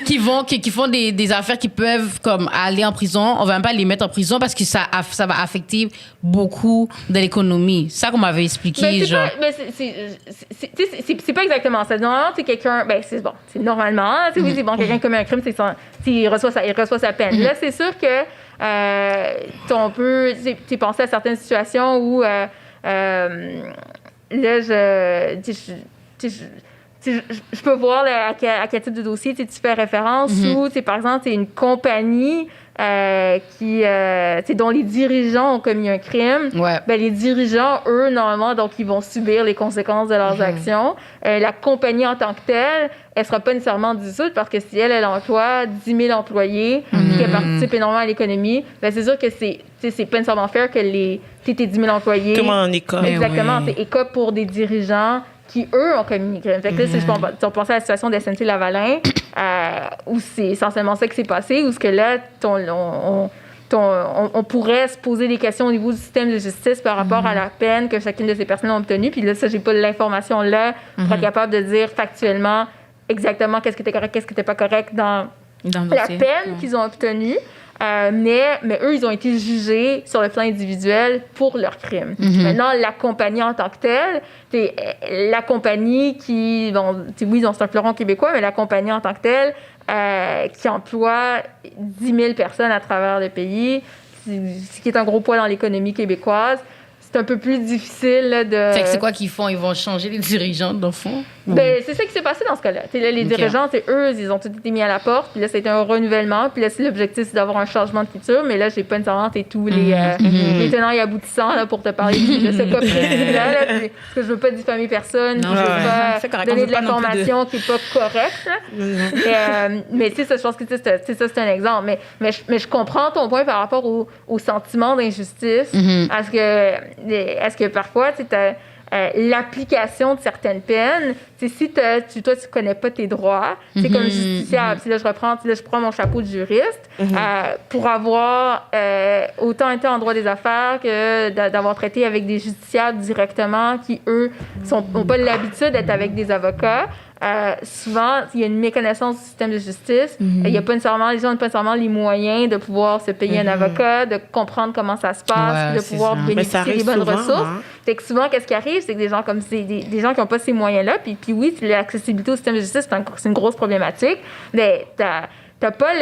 Speaker 2: qui font des affaires qui peuvent, comme, aller en prison. On va même pas les mettre en prison parce que ça va affecter beaucoup de l'économie. C'est ça qu'on m'avait expliqué,
Speaker 4: Mais
Speaker 2: genre.
Speaker 4: c'est pas exactement ça. Normalement, c'est quelqu'un... c'est bon. C'est normalement. Oui, c'est bon, quelqu'un commet un crime, il reçoit sa peine. Là, c'est sûr que on peut penser à certaines situations où là, je peux voir là, à quel type de dossier tu fais référence ou, par exemple, c'est une compagnie dont les dirigeants ont commis un crime.
Speaker 2: Ouais.
Speaker 4: Les dirigeants, eux, normalement, donc, ils vont subir les conséquences de leurs actions. La compagnie en tant que telle, elle ne sera pas nécessairement dissoute parce que si elle emploie 10 000 employés et qu'elle participe énormément à l'économie, c'est sûr que c'est pas nécessairement fair que tes 10 000 employés...
Speaker 3: Tout le monde en école.
Speaker 2: Mais
Speaker 4: Exactement.
Speaker 2: oui.
Speaker 4: C'est écop pour des dirigeants qui, eux, ont commis des crimes. Fait que là, si on pense à la situation d'SNC-Lavalin, où c'est essentiellement ça qui s'est passé, où ce que là, on pourrait se poser des questions au niveau du système de justice par rapport à la peine que chacune de ces personnes ont obtenue. Puis là, ça, j'ai pas l'information là pour être capable de dire factuellement exactement qu'est-ce qui était correct, qu'est-ce qui était pas correct dans la peine qu'ils ont obtenue. Mais eux, ils ont été jugés sur le plan individuel pour leurs crimes. Maintenant, la compagnie en tant que telle, c'est la compagnie qui, bon, oui, c'est un fleuron québécois, mais la compagnie en tant que telle, qui emploie 10 000 personnes à travers le pays, ce qui est un gros poids dans l'économie québécoise. C'est un peu plus difficile là, de...
Speaker 2: Fait que c'est quoi qu'ils font? Ils vont changer les dirigeants, dans le fond?
Speaker 4: Ben, c'est ça qui s'est passé dans ce cas-là. Là, les dirigeants, c'est eux, ils ont tous été mis à la porte. Puis là, c'était un renouvellement. Puis là, l'objectif, c'est d'avoir un changement de culture. Mais là, j'ai pas nécessairement tous les tenants et aboutissants là, pour te parler de ce cas précis-là. Là, parce que je veux pas diffamer personne.
Speaker 5: Non,
Speaker 4: je veux pas donner de
Speaker 5: pas
Speaker 4: l'information qui est pas correcte. Mais tu sais, ça, je pense que c'est un exemple. Mais je comprends ton point par rapport au sentiment d'injustice. Est-ce que parfois, tu sais, l'application de certaines peines, si toi, tu connais pas tes droits, c'est comme justiciable. Là, je prends mon chapeau de juriste pour avoir autant été en droit des affaires que d'avoir traité avec des justiciables directement qui, eux, n'ont pas l'habitude d'être avec des avocats. Souvent, il y a une méconnaissance du système de justice. Il y a pas nécessairement, les gens n'ont pas nécessairement les moyens de pouvoir se payer un avocat, de comprendre comment ça se passe, de pouvoir bénéficier des bonnes ressources. Fait que souvent, qu'est-ce qui arrive, c'est que des gens comme des gens qui n'ont pas ces moyens-là, puis oui, l'accessibilité au système de justice, c'est une grosse problématique, mais t'as pas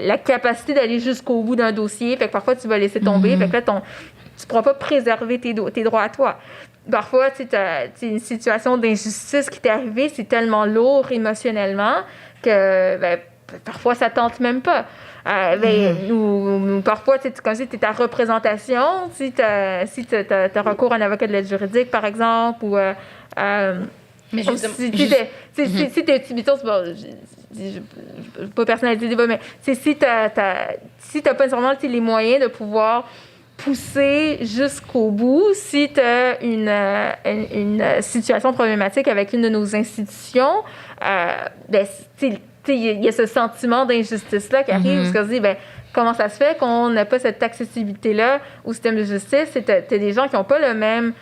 Speaker 4: la capacité d'aller jusqu'au bout d'un dossier. Fait que parfois, tu vas laisser tomber. Fait que là, tu pourras pas préserver tes droits à toi. Parfois, tu as une situation d'injustice qui t'est arrivée, c'est tellement lourd émotionnellement que parfois, ça tente même pas. Ou parfois, comme si tu es ta représentation, si tu as recours à un avocat de l'aide juridique, par exemple, ou...
Speaker 2: mais
Speaker 4: si tu es pas personnalité débat, mais si t'as pas nécessairement les moyens de pouvoir pousser jusqu'au bout, si tu as une situation problématique avec une de nos institutions, il y a ce sentiment d'injustice-là qui arrive, parce qu'on se dit, comment ça se fait qu'on n'a pas cette accessibilité-là au système de justice? T'as des gens qui n'ont pas le même...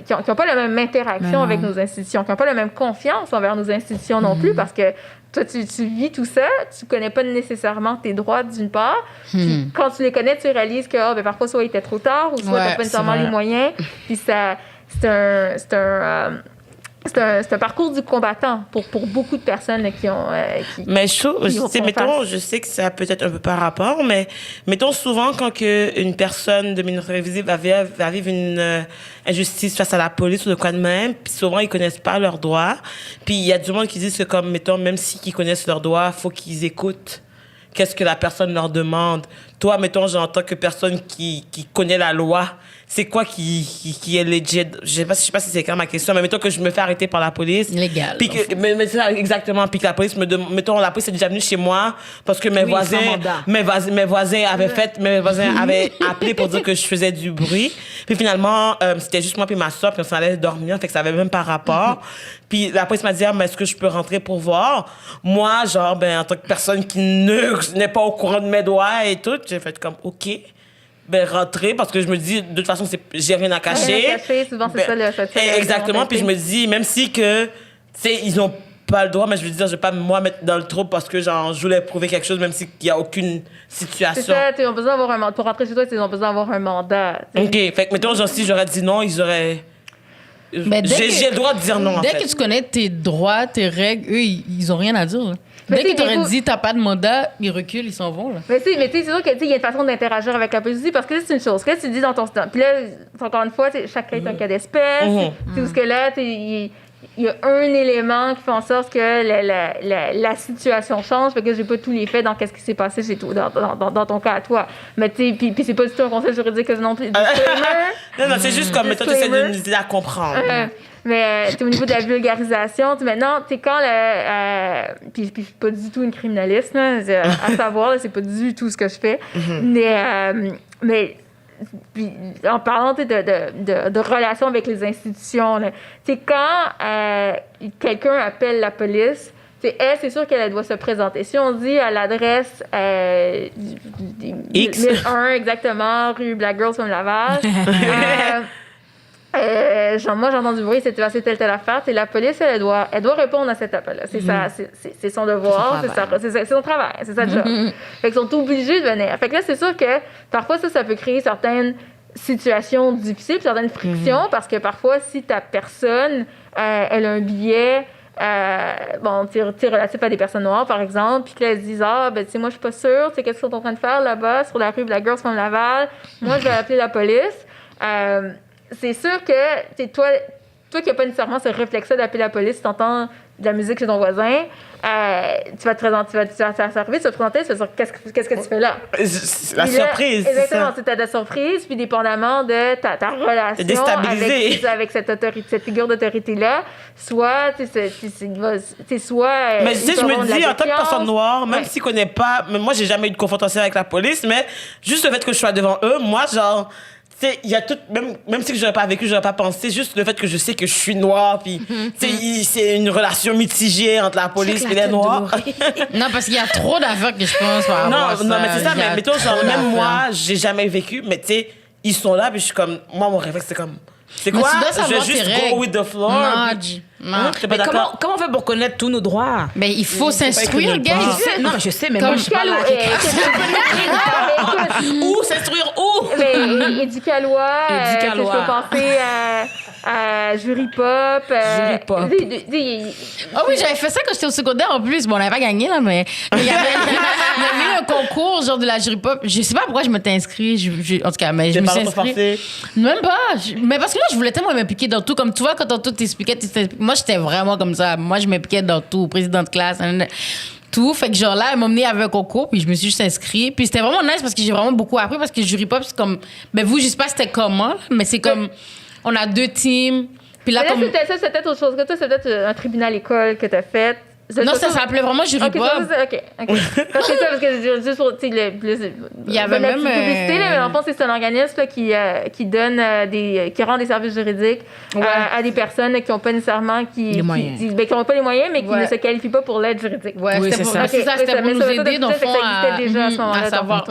Speaker 4: qui n'ont pas la même interaction avec nos institutions, qui n'ont pas la même confiance envers nos institutions non plus, parce que toi, tu vis tout ça, tu connais pas nécessairement tes droits d'une part, puis quand tu les connais, tu réalises que parfois, soit il était trop tard, ou soit tu n'as pas nécessairement les moyens, puis c'est un parcours du combattant pour beaucoup de personnes là, qui ont...
Speaker 3: mais je sais que ça peut être un peu par rapport, mais mettons souvent quand une personne de minorité visible va vivre une injustice face à la police ou de quoi de même, puis souvent ils connaissent pas leurs droits, puis il y a du monde qui dit que comme, mettons, même s'ils connaissent leurs droits, faut qu'ils écoutent qu'est-ce que la personne leur demande. Toi, mettons, en tant que personne qui connaît la loi, c'est quoi qui est legit? Je sais pas si c'est clair ma question, mais mettons que je me fais arrêter par la police.
Speaker 2: Légal.
Speaker 3: Puis mais c'est ça, exactement. Puis que la police mettons, la police est déjà venue chez moi parce que mes voisins avaient appelé pour dire que je faisais du bruit. Puis finalement, c'était juste moi puis ma soeur, puis on s'en allait dormir, fait que ça avait même pas rapport. Puis la police m'a dit, mais est-ce que je peux rentrer pour voir? Moi, en tant que personne qui n'est pas au courant de mes droits et tout, j'ai fait comme, OK. Rentrer, parce que je me dis, de toute façon, j'ai rien à cacher.
Speaker 4: Souvent, c'est ça,
Speaker 3: exactement. Puis je me dis, même si que, ils ont pas le droit, mais je veux dire, je vais pas moi mettre dans le trouble parce que, je voulais prouver quelque chose, même s'il y a aucune situation.
Speaker 4: C'est ça, ils ont besoin d'avoir un mandat. Pour rentrer chez toi, ils ont besoin d'avoir un mandat.
Speaker 3: OK. Fait que, mettons, si j'aurais dit non, ils auraient... j'ai le droit de dire non,
Speaker 2: Dès que tu connais tes droits, tes règles, eux, ils ont rien à dire, là. Dès que tu aurais dit t'as pas de mandat, ils reculent, ils s'en vont. Là.
Speaker 4: Mais tu sais, c'est sûr qu'il y a une façon d'interagir avec la police aussi, parce que là, c'est une chose. Là, tu dis dans ton stand. Puis là, encore une fois, chaque cas est un cas d'espèce. Parce que là, il y a un élément qui fait en sorte que la situation change, parce que j'ai pas tous les faits dans qu'est-ce qui s'est passé chez toi, dans ton cas à toi. Mais tu sais, puis c'est pas du tout un conseil juridique que je non plus.
Speaker 3: non, c'est juste comme, mettons, tu essaies de nous aider à comprendre.
Speaker 4: Mais au niveau de la vulgarisation, maintenant, quand puis je suis pas du tout une criminaliste, là, à savoir, là, c'est pas du tout ce que je fais. Mais puis en parlant de relations avec les institutions, quand quelqu'un appelle la police, elle, c'est sûr qu'elle doit se présenter. Si on dit à l'adresse
Speaker 3: X.
Speaker 4: 1001, exactement, rue Black Girls from Laval, moi, j'entends du bruit, c'est passé telle affaire. La police, elle doit répondre à cet appel-là. C'est son devoir, c'est son travail, c'est sa job. Fait qu'ils sont obligés de venir. Fait que là, c'est sûr que parfois, ça peut créer certaines situations difficiles, certaines frictions, parce que parfois, si ta personne, elle a un billet... relatif à des personnes noires, par exemple, puis que là, elles se disent, moi, je suis pas sûre, qu'est-ce qu'ils sont en train de faire là-bas, sur la rue Black Girls from Laval, moi, je vais appeler la police. C'est sûr que, toi qui n'as pas nécessairement ce réflexe-là d'appeler la police, tu entends de la musique chez ton voisin, tu vas te présenter, tu vas te présenter, tu vas dire, qu'est-ce que tu fais là?
Speaker 3: La surprise,
Speaker 4: exactement, c'est ta surprise, puis dépendamment de ta relation avec cette figure d'autorité-là, soit, soit...
Speaker 3: Mais je me dis, en tant que personne noire, même s'ils ne connaissent pas, moi, j'ai jamais eu de confrontation avec la police, mais juste le fait que je sois devant eux, moi, genre... il y a tout, même si je n'aurais pas vécu, je n'aurais pas pensé, juste le fait que je sais que je suis noire, puis c'est une relation mitigée entre la police et les noirs.
Speaker 2: Non, parce qu'il y a trop d'affaires que je pense par rapport à ça.
Speaker 3: Non, mais c'est ça, mais mettons, genre, même moi, j'ai jamais vécu, mais tu sais, ils sont là, puis je suis comme, moi, mon réflexe, c'est comme, c'est quoi? Je vais juste go with the flow.
Speaker 2: Non,
Speaker 3: t'es pas d'accord?
Speaker 5: Comment on fait pour connaître tous nos droits?
Speaker 2: Mais il faut s'instruire, gars.
Speaker 5: Non, je sais, mais moi, je suis pas là. Où s'instruire où?
Speaker 4: Mais Éducalois, je peux penser à Jury Pop.
Speaker 2: Ah oui, j'avais fait ça quand j'étais au secondaire en plus. Bon, on n'avait pas gagné, là, mais il y avait eu un concours, genre de la Jury Pop. Je sais pas pourquoi je m'étais inscrite. En tout cas, mais je me suis inscrite. Même pas. Mais parce que là, je voulais tellement m'impliquer dans tout. Comme tu vois, quand on t'expliquait, moi, j'étais vraiment comme ça. Moi, je m'impliquais dans tout. Président de classe, tout. Fait que genre là, elle m'a emmenée avec un concours, puis je me suis juste inscrite. Puis c'était vraiment nice parce que j'ai vraiment beaucoup appris parce que Jury Pop, c'est comme... Ben vous, je sais pas c'était comment, là, mais c'est comme... On a 2 teams. Puis là,
Speaker 4: comme... c'était peut-être autre chose que toi. C'est peut-être un tribunal école que t'as fait.
Speaker 2: Non, ça s'appelait vraiment Jury Pop.
Speaker 4: OK. Parce que ça, parce que juste pour... Il
Speaker 2: y avait même...
Speaker 4: publicité, mais en fait, c'est un organisme là, qui donne qui rend des services juridiques à des personnes qui n'ont pas nécessairement... qui n'ont pas les moyens, mais qui ne se qualifient pas pour l'aide juridique.
Speaker 2: Ouais, c'était ça. C'était pour nous aider, dans le fond, à savoir.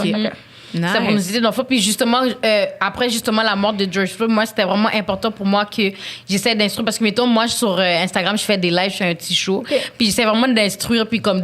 Speaker 2: Ça pour nous aider dans le fond. Puis justement, après justement la mort de George Floyd, moi, c'était vraiment important pour moi que j'essaie d'instruire. Parce que, mettons, moi, sur Instagram, je fais des lives, je fais un petit show. Okay. Puis j'essaie vraiment d'instruire, puis comme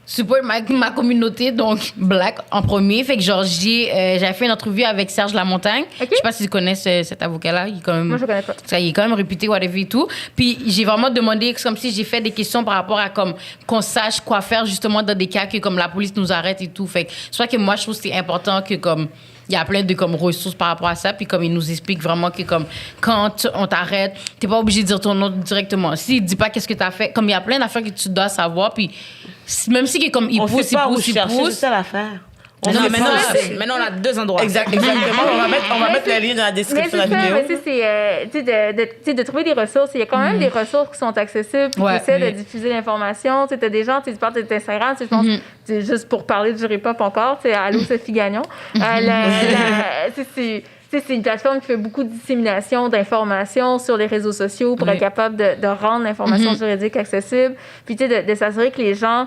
Speaker 2: support ma communauté, donc Black en premier. Fait que genre, j'avais fait une entrevue avec Serge Lamontagne. Okay. Je sais pas si tu connais cet avocat-là.
Speaker 4: Moi, je connais pas.
Speaker 2: Il est quand même réputé, whatever et tout. Puis j'ai vraiment demandé, comme si j'ai fait des questions par rapport à comme qu'on sache quoi faire justement dans des cas que comme la police nous arrête et tout. Fait que c'est vrai que moi, je trouve que c'est important que comme... Il y a plein de comme ressources par rapport à ça, puis comme il nous explique vraiment que comme quand on t'arrête, t'es pas obligé de dire ton nom directement. S'il dit pas qu'est-ce que t'as fait, comme il y a plein d'affaires que tu dois savoir, puis même si comme il pousse,
Speaker 3: c'est ça l'affaire.
Speaker 5: Maintenant, on a 2 endroits.
Speaker 3: Exactement. on va mettre les liens dans la description de la vidéo.
Speaker 4: C'est de trouver des ressources. Il y a quand même des ressources qui sont accessibles, qui essaient de diffuser l'information. Tu as des gens, tu parles d'Instagram, je pense, juste pour parler de Jury Pop encore, allô Sophie Gagnon. C'est une plateforme qui fait beaucoup de dissémination d'informations sur les réseaux sociaux pour être capable de rendre l'information juridique accessible. Puis, de s'assurer que les gens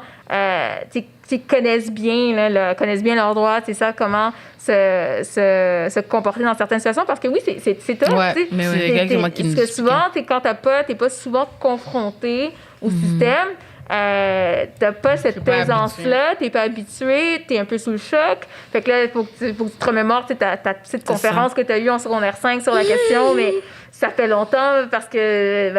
Speaker 4: connaissent bien leurs droits, c'est ça, comment se comporter dans certaines situations. Parce que oui, c'est top.
Speaker 2: Ouais, mais exactement.
Speaker 4: Parce que souvent, quand t'es pas souvent confronté au système, t'as pas cette présence-là, t'es pas habitué, t'es un peu sous le choc. Fait que là, il faut que tu te remémores ta petite conférence que t'as eue en secondaire 5 sur la question, mais ça fait longtemps parce que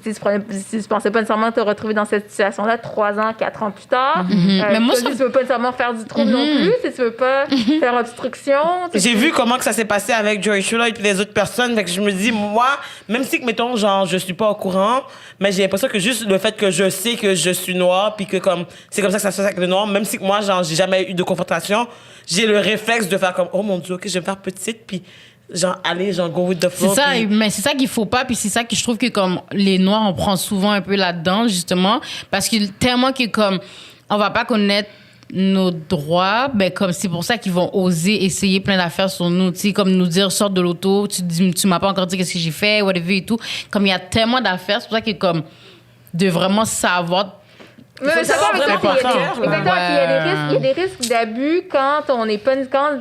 Speaker 4: tu pensais pas nécessairement te retrouver dans cette situation-là 3 ans, 4 ans plus tard. Mais moi, tu veux pas nécessairement faire du trouble non plus, si tu veux pas faire obstruction.
Speaker 3: J'ai vu comment que ça s'est passé avec George Floyd et les autres personnes, fait que je me dis, moi, même si, mettons, genre, je suis pas au courant, mais j'ai l'impression que juste le fait que je sais que je suis noire, puis que comme c'est comme ça que ça se passe avec les noirs, même si moi, genre, j'ai jamais eu de confrontation, j'ai le réflexe de faire comme, oh mon Dieu, ok, je vais me faire petite, puis genre aller genre go with the flow.
Speaker 2: C'est ça, mais c'est ça qu'il faut pas, puis c'est ça que je trouve que comme les noirs on prend souvent un peu là-dedans justement parce que tellement que comme on va pas connaître nos droits, ben comme c'est pour ça qu'ils vont oser essayer plein d'affaires sur nous, tu sais, comme nous dire sors de l'auto, tu m'as pas encore dit qu'est-ce que j'ai fait, whatever et tout. Comme il y a tellement d'affaires, c'est pour ça que comme de vraiment savoir.
Speaker 4: Mais faut savoir
Speaker 3: vraiment
Speaker 4: exactement qu'il y a des-
Speaker 3: important.
Speaker 4: exactement qu'il y a des risques. Il y a des risques d'abus quand on n'est pas quand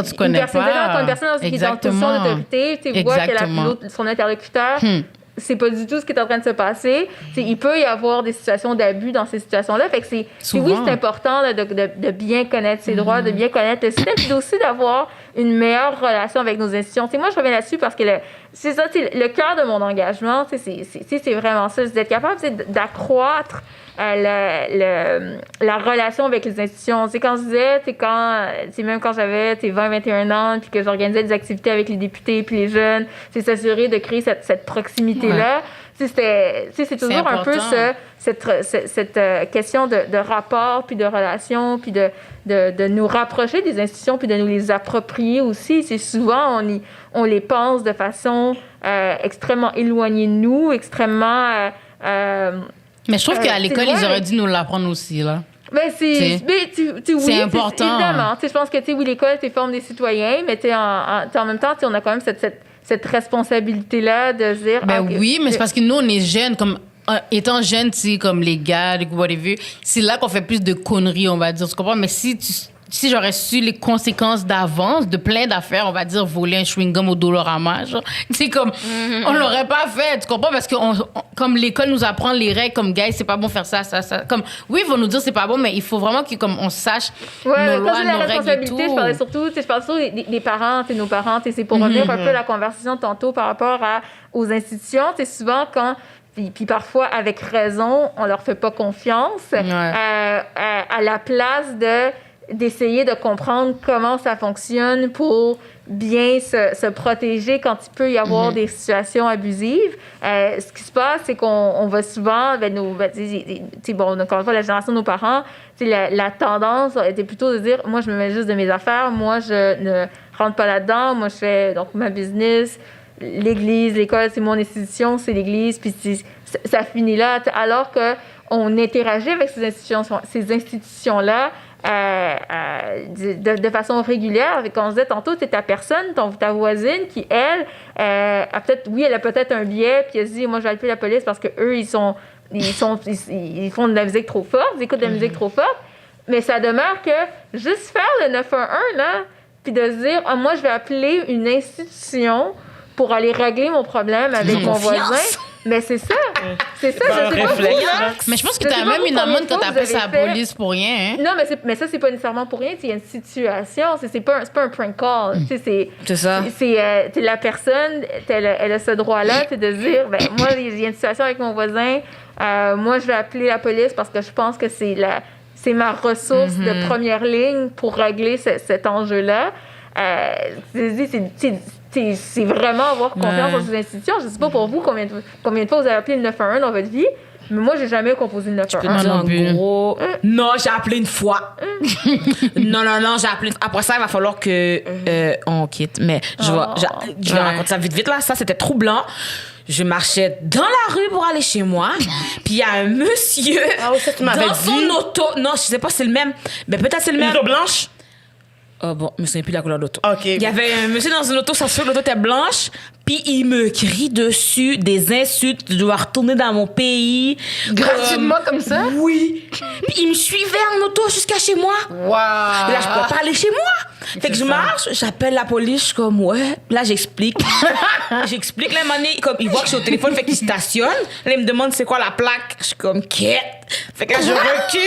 Speaker 2: tu connais pas.
Speaker 4: Quand une personne qui est en position d'autorité, tu vois que son interlocuteur, c'est pas du tout ce qui est en train de se passer. T'sais, il peut y avoir des situations d'abus dans ces situations-là. Fait que oui, c'est important là, de bien connaître ses droits, de bien connaître le système, puis aussi d'avoir une meilleure relation avec nos institutions. T'sais, moi, je reviens là-dessus parce que c'est ça, le cœur de mon engagement, c'est vraiment ça, c'est d'être capable d'accroître la relation avec les institutions. C'est quand je disais, même quand j'avais 20-21 ans, puis que j'organisais des activités avec les députés puis les jeunes, c'est s'assurer de créer cette proximité-là. Ouais. C'est toujours un peu cette question de rapport, puis de relation, puis de nous rapprocher des institutions, puis de nous les approprier aussi. C'est souvent, on les pense de façon extrêmement éloignée de nous, extrêmement...
Speaker 2: mais je trouve qu'à l'école, ils auraient dû nous l'apprendre aussi, là.
Speaker 4: Ben, oui,
Speaker 2: c'est important.
Speaker 4: Évidemment. Je pense que, oui, l'école, forme des citoyens, mais en même temps, on a quand même cette responsabilité-là de se dire...
Speaker 2: Ben oui, mais c'est parce que nous, on est jeunes, comme... Étant jeune, tu sais, comme les gars, whatever, c'est là qu'on fait plus de conneries, on va dire. Tu comprends? Mais si j'aurais su les conséquences d'avance de plein d'affaires, on va dire voler un chewing-gum au Dolorama, genre, tu sais, comme, on l'aurait pas fait, tu comprends? Parce que comme l'école nous apprend les règles, comme, guys, c'est pas bon faire ça. Comme, oui, ils vont nous dire c'est pas bon, mais il faut vraiment qu'on sache nos lois, nos règles et tout.
Speaker 4: Je parlais surtout des parents, nos parents, c'est pour revenir un peu à la conversation de tantôt par rapport aux institutions, c'est souvent quand... Puis parfois, avec raison, on leur fait pas confiance à la place d'essayer de comprendre comment ça fonctionne pour bien se protéger quand il peut y avoir des situations abusives. Ce qui se passe, c'est qu'on va souvent, encore une fois, la génération de nos parents, la tendance était plutôt de dire, moi, je me mets juste de mes affaires, moi, je ne rentre pas là-dedans, moi, je fais donc ma business, l'église, l'école, c'est mon institution, c'est l'église, puis ça finit là. Alors qu'on interagit avec ces institutions-là de façon régulière. Comme on disait tantôt, c'est ta personne, ta voisine qui, elle, a peut-être un biais, puis elle se dit, moi, je vais appeler la police parce qu'eux, ils font de la musique trop forte, ils écoutent de la musique trop forte. Mais ça demeure que juste faire le 911, là, puis de se dire, moi, je vais appeler une institution pour aller régler mon problème avec mon voisin. Mais c'est ça. C'est ça. Je sais pas vous, là.
Speaker 2: Mais je pense que t'as même une amende quand t'appelles la police pour rien. Hein?
Speaker 4: Non, mais ça, c'est pas nécessairement pour rien. Il y a une situation. C'est pas un prank call.
Speaker 5: C'est ça.
Speaker 4: C'est la personne, elle a ce droit-là, c'est de dire, ben moi, il y a une situation avec mon voisin. Moi, je vais appeler la police parce que je pense que c'est ma ressource de première ligne pour régler cet enjeu-là. C'est vraiment avoir confiance dans ces institutions. Je ne sais pas pour vous combien de fois vous avez appelé le 911 dans votre vie, mais moi, j'ai jamais composé le 911.
Speaker 5: En gros, non, j'ai appelé une fois. non, j'ai appelé. Après ça, il va falloir que on quitte. Mais je vais raconter ça vite là. Ça, c'était troublant. Je marchais dans la rue pour aller chez moi. Puis il y a un monsieur dans son auto. Non, je sais pas si c'est le même. Mais peut-être c'est le même.
Speaker 3: Une auto blanche?
Speaker 5: Oh bon, je me souviens plus de la couleur de l'auto.
Speaker 3: OK.
Speaker 5: Il y avait un monsieur dans une auto, ça se fait que l'auto était blanche, puis il me crie dessus des insultes, je dois retourner dans mon pays.
Speaker 2: Gratuitement comme ça?
Speaker 5: Oui. Puis il me suivait en auto jusqu'à chez moi.
Speaker 2: Wow.
Speaker 5: Et là, je pouvais pas aller chez moi. Fait que je marche, j'appelle la police, je suis comme, ouais. Là, j'explique. J'explique, là, comme, il voit que je suis au téléphone, fait qu'il stationne. Là, il me demande c'est quoi la plaque. Je suis comme, quête. Fait que là, je recule.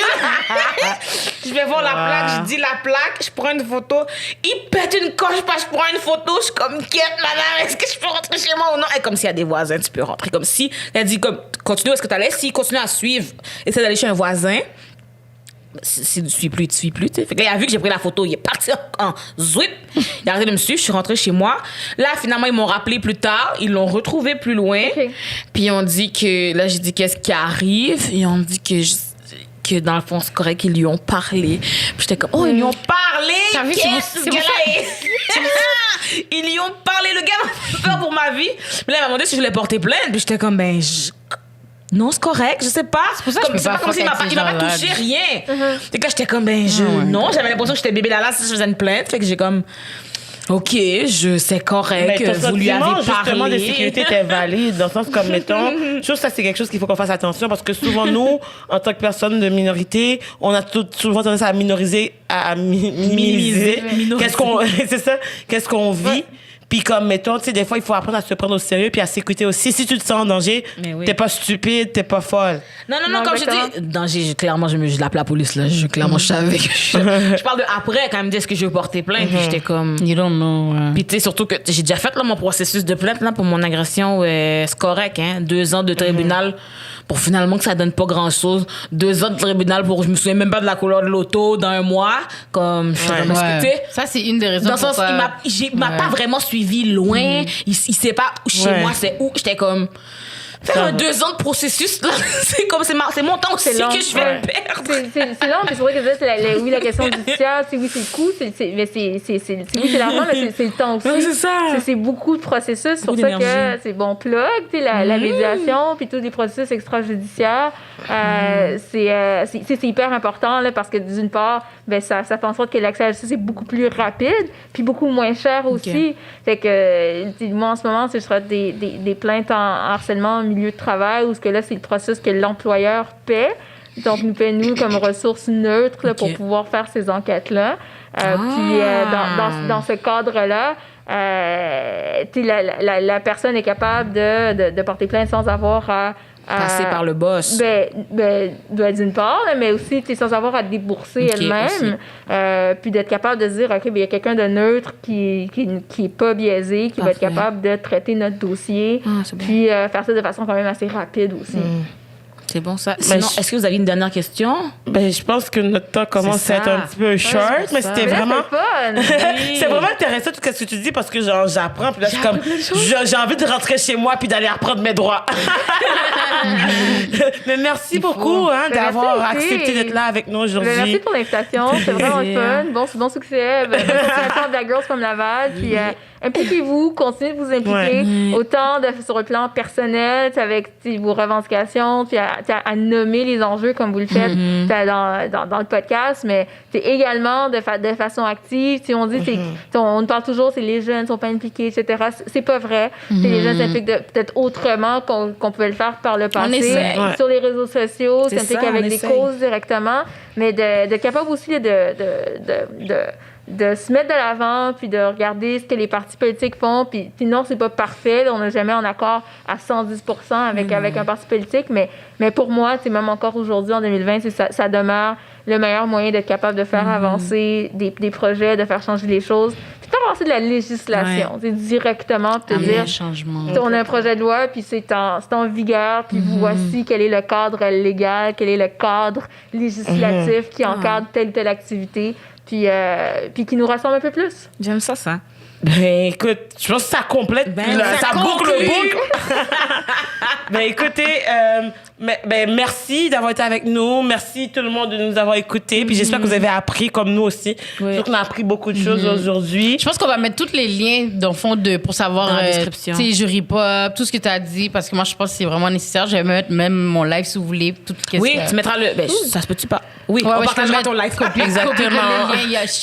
Speaker 5: Je vais voir la plaque, je dis la plaque, je prends une photo. Il pète une coche, parce que je prends une photo, je suis comme, quête, madame, est-ce que je peux rentrer chez moi ou non? Et comme s'il y a des voisins, tu peux rentrer. Comme si, elle dit, comme, continue, est-ce que t'allais? Si, continue à suivre. Essaie d'aller chez un voisin. Si tu suis plus, tu suis plus. T'sais. Fait que là, il a vu que j'ai pris la photo, il est parti en zouip. Il a arrêté de me suivre, je suis rentrée chez moi. Là, finalement, ils m'ont rappelé plus tard, ils l'ont retrouvé plus loin. Okay. Puis ils ont dit que, là, j'ai dit qu'est-ce qui arrive. Ils ont dit que dans le fond, c'est correct qu'ils lui ont parlé. Puis j'étais comme, oh, ils lui ont parlé! Qu'est-ce que là? Ils lui ont parlé, le gars m'a fait peur pour ma vie. Mais là, il m'a demandé si je voulais porter plainte. Puis j'étais comme, ben, non, c'est correct, je sais pas. C'est
Speaker 2: pour ça que je peux pas
Speaker 5: comme s'il m'a
Speaker 2: fuck avec
Speaker 5: il m'a
Speaker 2: ces
Speaker 5: pas
Speaker 2: gens-là.
Speaker 5: touché rien. Et quand j'étais comme, non, j'avais l'impression que j'étais bébé Lala si je faisais une plainte. Fait que j'ai comme, OK, c'est correct,
Speaker 3: Mais ton
Speaker 5: vous lui avez
Speaker 3: sentiment, justement, de
Speaker 5: parlé.
Speaker 3: sécurité était valide, dans le sens comme, mettons, je trouve que ça, c'est quelque chose qu'il faut qu'on fasse attention, parce que souvent, nous, en tant que personnes de minorité, on a souvent tendance à minimiser,
Speaker 5: Minimiser.
Speaker 3: c'est ça, qu'est-ce qu'on vit. Puis comme, mettons, tu sais, des fois, il faut apprendre à se prendre au sérieux puis à s'écouter aussi. Si tu te sens en danger,
Speaker 5: Mais oui.
Speaker 3: t'es pas stupide, t'es pas folle.
Speaker 5: Non,
Speaker 4: Non,
Speaker 5: comme je
Speaker 4: exactement.
Speaker 5: dis, danger, clairement, je l'appelle la police, là. Clairement, je savais que je parle de après, quand même, est-ce que je vais porter plainte, puis j'étais comme...
Speaker 2: You don't know.
Speaker 5: Puis tu sais, surtout que j'ai déjà fait là, mon processus de plainte là, pour mon agression. C'est correct, hein? 2 ans de tribunal pour finalement que ça donne pas grand-chose. 2 ans de tribunal pour... Je me souviens même pas de la couleur de l'auto dans un mois. Comme... Je suis comme, est-ce que, tu sais,
Speaker 2: Ça, c'est une des raisons
Speaker 5: dans le sens,
Speaker 2: pourquoi...
Speaker 5: il m'a pas vraiment suivi loin. Il sait pas chez
Speaker 3: Ouais.
Speaker 5: moi c'est où. J'étais comme... Faire un 2 ans de processus, là, c'est comme, c'est mon temps aussi
Speaker 4: long.
Speaker 5: que je vais le perdre.
Speaker 4: C'est long, puis c'est vrai que oui, la question judiciaire, oui, c'est le coût, mais c'est l'argent, mais c'est le temps aussi.
Speaker 5: Oui, c'est ça.
Speaker 4: C'est beaucoup de processus. C'est pour
Speaker 5: Beaucoup
Speaker 4: ça que
Speaker 5: d'énergie.
Speaker 4: c'est bon plug, tu sais, la médiation, puis tous les processus extrajudiciaires. C'est hyper important, là, parce que d'une part, ben, ça fait en sorte que l'accès à la justice est beaucoup plus rapide, puis beaucoup moins cher aussi. Fait que, moi, en ce moment, ce sera des plaintes en harcèlement au milieu de travail, où ce que là, c'est le processus que l'employeur paie. Donc, nous paie, nous, comme ressources neutres là, pour pouvoir faire ces enquêtes-là. Puis, dans ce cadre-là, la personne est capable de porter plainte sans avoir à
Speaker 5: Passer par le boss.
Speaker 4: d'une part, là, mais aussi sans avoir à débourser
Speaker 5: Ok,
Speaker 4: elle-même. Puis d'être capable de se dire, OK, il y a quelqu'un de neutre qui est pas biaisé, qui va être
Speaker 5: Parfait.
Speaker 4: capable de traiter notre dossier.
Speaker 5: C'est bon.
Speaker 4: Puis faire ça de façon quand même assez rapide aussi.
Speaker 5: C'est bon, ça. Sinon,
Speaker 3: je-
Speaker 5: est-ce que vous avez une dernière question?
Speaker 3: Ben, je pense que notre temps commence
Speaker 5: C'est
Speaker 3: à être
Speaker 5: ça.
Speaker 3: un petit peu short,
Speaker 5: c'est
Speaker 3: mais
Speaker 5: ça.
Speaker 3: c'était
Speaker 4: Mais là,
Speaker 3: vraiment...
Speaker 4: c'est fun!
Speaker 3: C'est vraiment intéressant tout ce que tu dis parce que genre, j'apprends puis là je suis comme j'ai envie de rentrer chez moi puis d'aller reprendre mes droits. Mais merci beaucoup hein,
Speaker 4: Ben,
Speaker 3: d'avoir
Speaker 4: merci aussi.
Speaker 3: accepté d'être là avec nous
Speaker 4: Ben, merci
Speaker 3: aujourd'hui.
Speaker 4: pour l'invitation, c'est vraiment le fun. Bon succès. Continuation de la Girls from Laval. Puis impliquez-vous, continuez de vous impliquer, autant sur le plan personnel, avec vos revendications, puis à nommer les enjeux comme vous le faites dans le podcast, mais également de façon active. On dit, on parle toujours, c'est les jeunes ne sont pas impliqués, etc. C'est pas vrai. Les jeunes s'impliquent peut-être autrement qu'on pouvait le faire par le passé.
Speaker 2: essaie.
Speaker 3: Ouais.
Speaker 4: Sur les réseaux sociaux,
Speaker 5: C'est
Speaker 4: s'impliquent
Speaker 5: ça,
Speaker 4: avec
Speaker 5: on
Speaker 4: des
Speaker 5: essaie.
Speaker 4: causes directement, mais de capable aussi de se mettre de l'avant, puis de regarder ce que les partis politiques font. Puis non, c'est pas parfait. Là, on n'est jamais en accord à 110% avec un parti politique. Mais pour moi, même encore aujourd'hui, en 2020, ça demeure le meilleur moyen d'être capable de faire avancer des projets, de faire changer les choses. Puis de faire avancer de la législation. Directement, te dire...
Speaker 2: changement.
Speaker 4: On a un projet de loi, puis c'est en vigueur, puis voici quel est le cadre légal, quel est le cadre législatif qui encadre telle ou telle activité, puis qui nous rassemble un peu plus.
Speaker 5: J'aime ça.
Speaker 3: Ben écoute, je pense que ça complète, ça boucle le
Speaker 5: conclut.
Speaker 3: boucle. Ben écoutez, merci d'avoir été avec nous. Merci tout le monde de nous avoir écoutés. Puis j'espère que vous avez appris comme nous aussi. Je trouve qu'on a appris beaucoup de choses aujourd'hui.
Speaker 2: Je pense qu'on va mettre tous les liens dans le fond pour savoir
Speaker 5: Dans la description.
Speaker 2: tu sais, jury pop, tout ce que tu as dit parce que moi je pense que c'est vraiment nécessaire. Je vais mettre même mon live si vous voulez tout
Speaker 5: Oui, tu mettras le... Ben, ça se peut-tu pas? Oui, on partagera ton live.
Speaker 3: Exactement.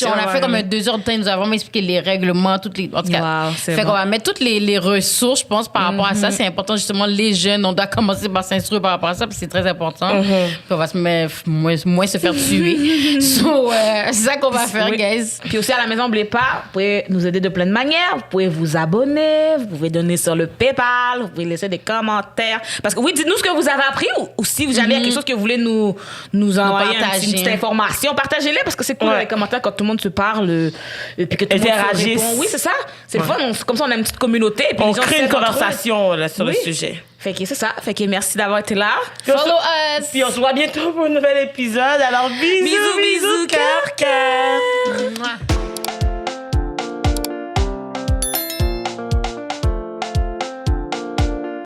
Speaker 2: On a fait comme 2 heures de temps, il nous a vraiment expliqué les règlements, toutes les. En tout cas,
Speaker 5: Wow, c'est
Speaker 2: fait
Speaker 5: bon.
Speaker 2: qu'on va mettre toutes les ressources, je pense, par rapport à ça. C'est important, justement, les jeunes, on doit commencer par s'instruire par rapport à ça, puis c'est très important. Puis on va se mettre, moins se faire tuer. C'est ça qu'on va faire,
Speaker 5: Oui.
Speaker 2: guys.
Speaker 5: Puis aussi à la maison, n'oubliez pas, vous pouvez nous aider de plein de manières. Vous pouvez vous abonner, vous pouvez donner sur le PayPal, vous pouvez laisser des commentaires. Parce que oui, dites-nous ce que vous avez appris ou si vous avez quelque chose que vous voulez nous envoyer,
Speaker 2: partager.
Speaker 5: une petite information, partagez-les parce que c'est cool
Speaker 3: Ouais.
Speaker 5: les commentaires quand tout le monde se parle et puis que tout le monde se
Speaker 3: Interagissent.
Speaker 5: répond. Oui, c'est ça. C'est le fun. Comme ça, on a une petite communauté. Et puis
Speaker 3: On
Speaker 5: les gens
Speaker 3: crée une
Speaker 5: savent entre eux.
Speaker 3: conversation là, sur le
Speaker 5: Oui.
Speaker 3: sujet.
Speaker 5: Fait que c'est ça. Fait que merci d'avoir été là.
Speaker 3: Puis on se-
Speaker 2: Follow us.
Speaker 3: Puis on se voit bientôt pour un nouvel épisode. Alors bisous,
Speaker 5: Bisous, bisous,
Speaker 3: Kat.